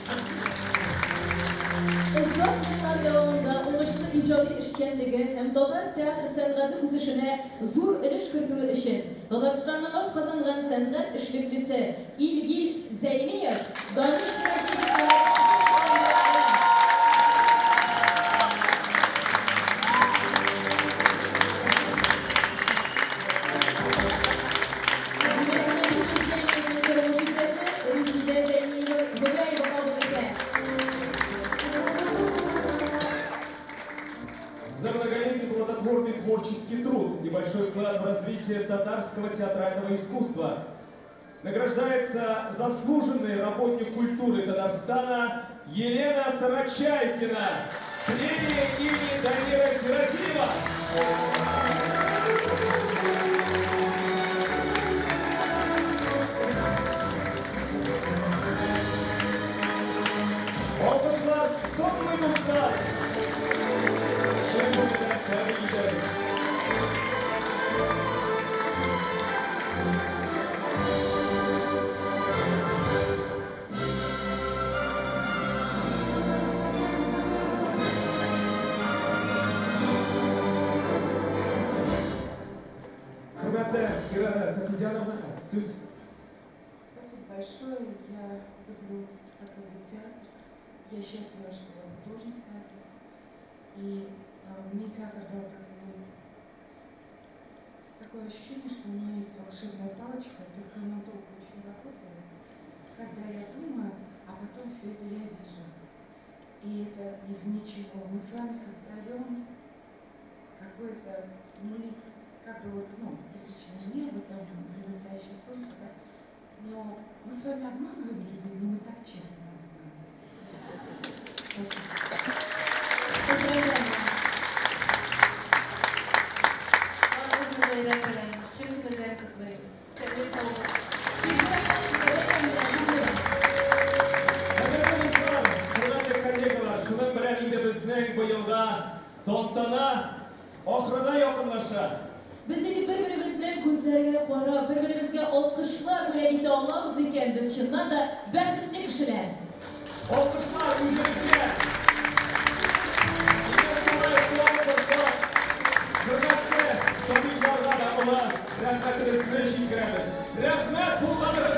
Озак еллар дәвамында уңышлы иҗади эшчәнлеге һәм татар театр сәнгате үсешенә зур өлеш кертүе өчен Татарстанның атказанган сәнгать эшлеклесе Илгиз Зәйниев Дамир Сиразиевка за многолетний плодотворный творческий труд и большой вклад в развитие татарского театрального искусства награждается заслуженный работник культуры Татарстана Елена Сарачайкина, премия имени Дамира Сиразиева. Sonlu dostlar. Şimdiden tebrik ederiz. Hürmetli Irada Хафизяновна, söz. Спасибо большое. Я люблю такой театр. Я счастлива, что я художник театра. И мне театр дал такое ощущение, что у меня есть волшебная палочка, только она долго очень работает. Когда я думаю, а потом все это я вижу. И это из ничего. Мы с вами создаем какое-то, мы как бы вот, отличное небо, там настоящее солнце, да? Но мы с вами обманываем людей, но мы так честно обманываем. Спасибо. Поздравляем вас. Şimdiden kutlayın. Sevgili savunma. Hürmetli kollegalar, şunun bilan endi bizning bu yilda tontana oxirida yaqinlasha. Biz endi bir-birimizning ko'zlariga qarab, bir-birimizga olqishlar bilan yeta olamiz ekan, biz shundan da baxtli kishilar. Olqishlar o'zimizga. Hürmetli tabiblarga da ular rahmatimizni yetkazamiz. Rahmat, bu qadr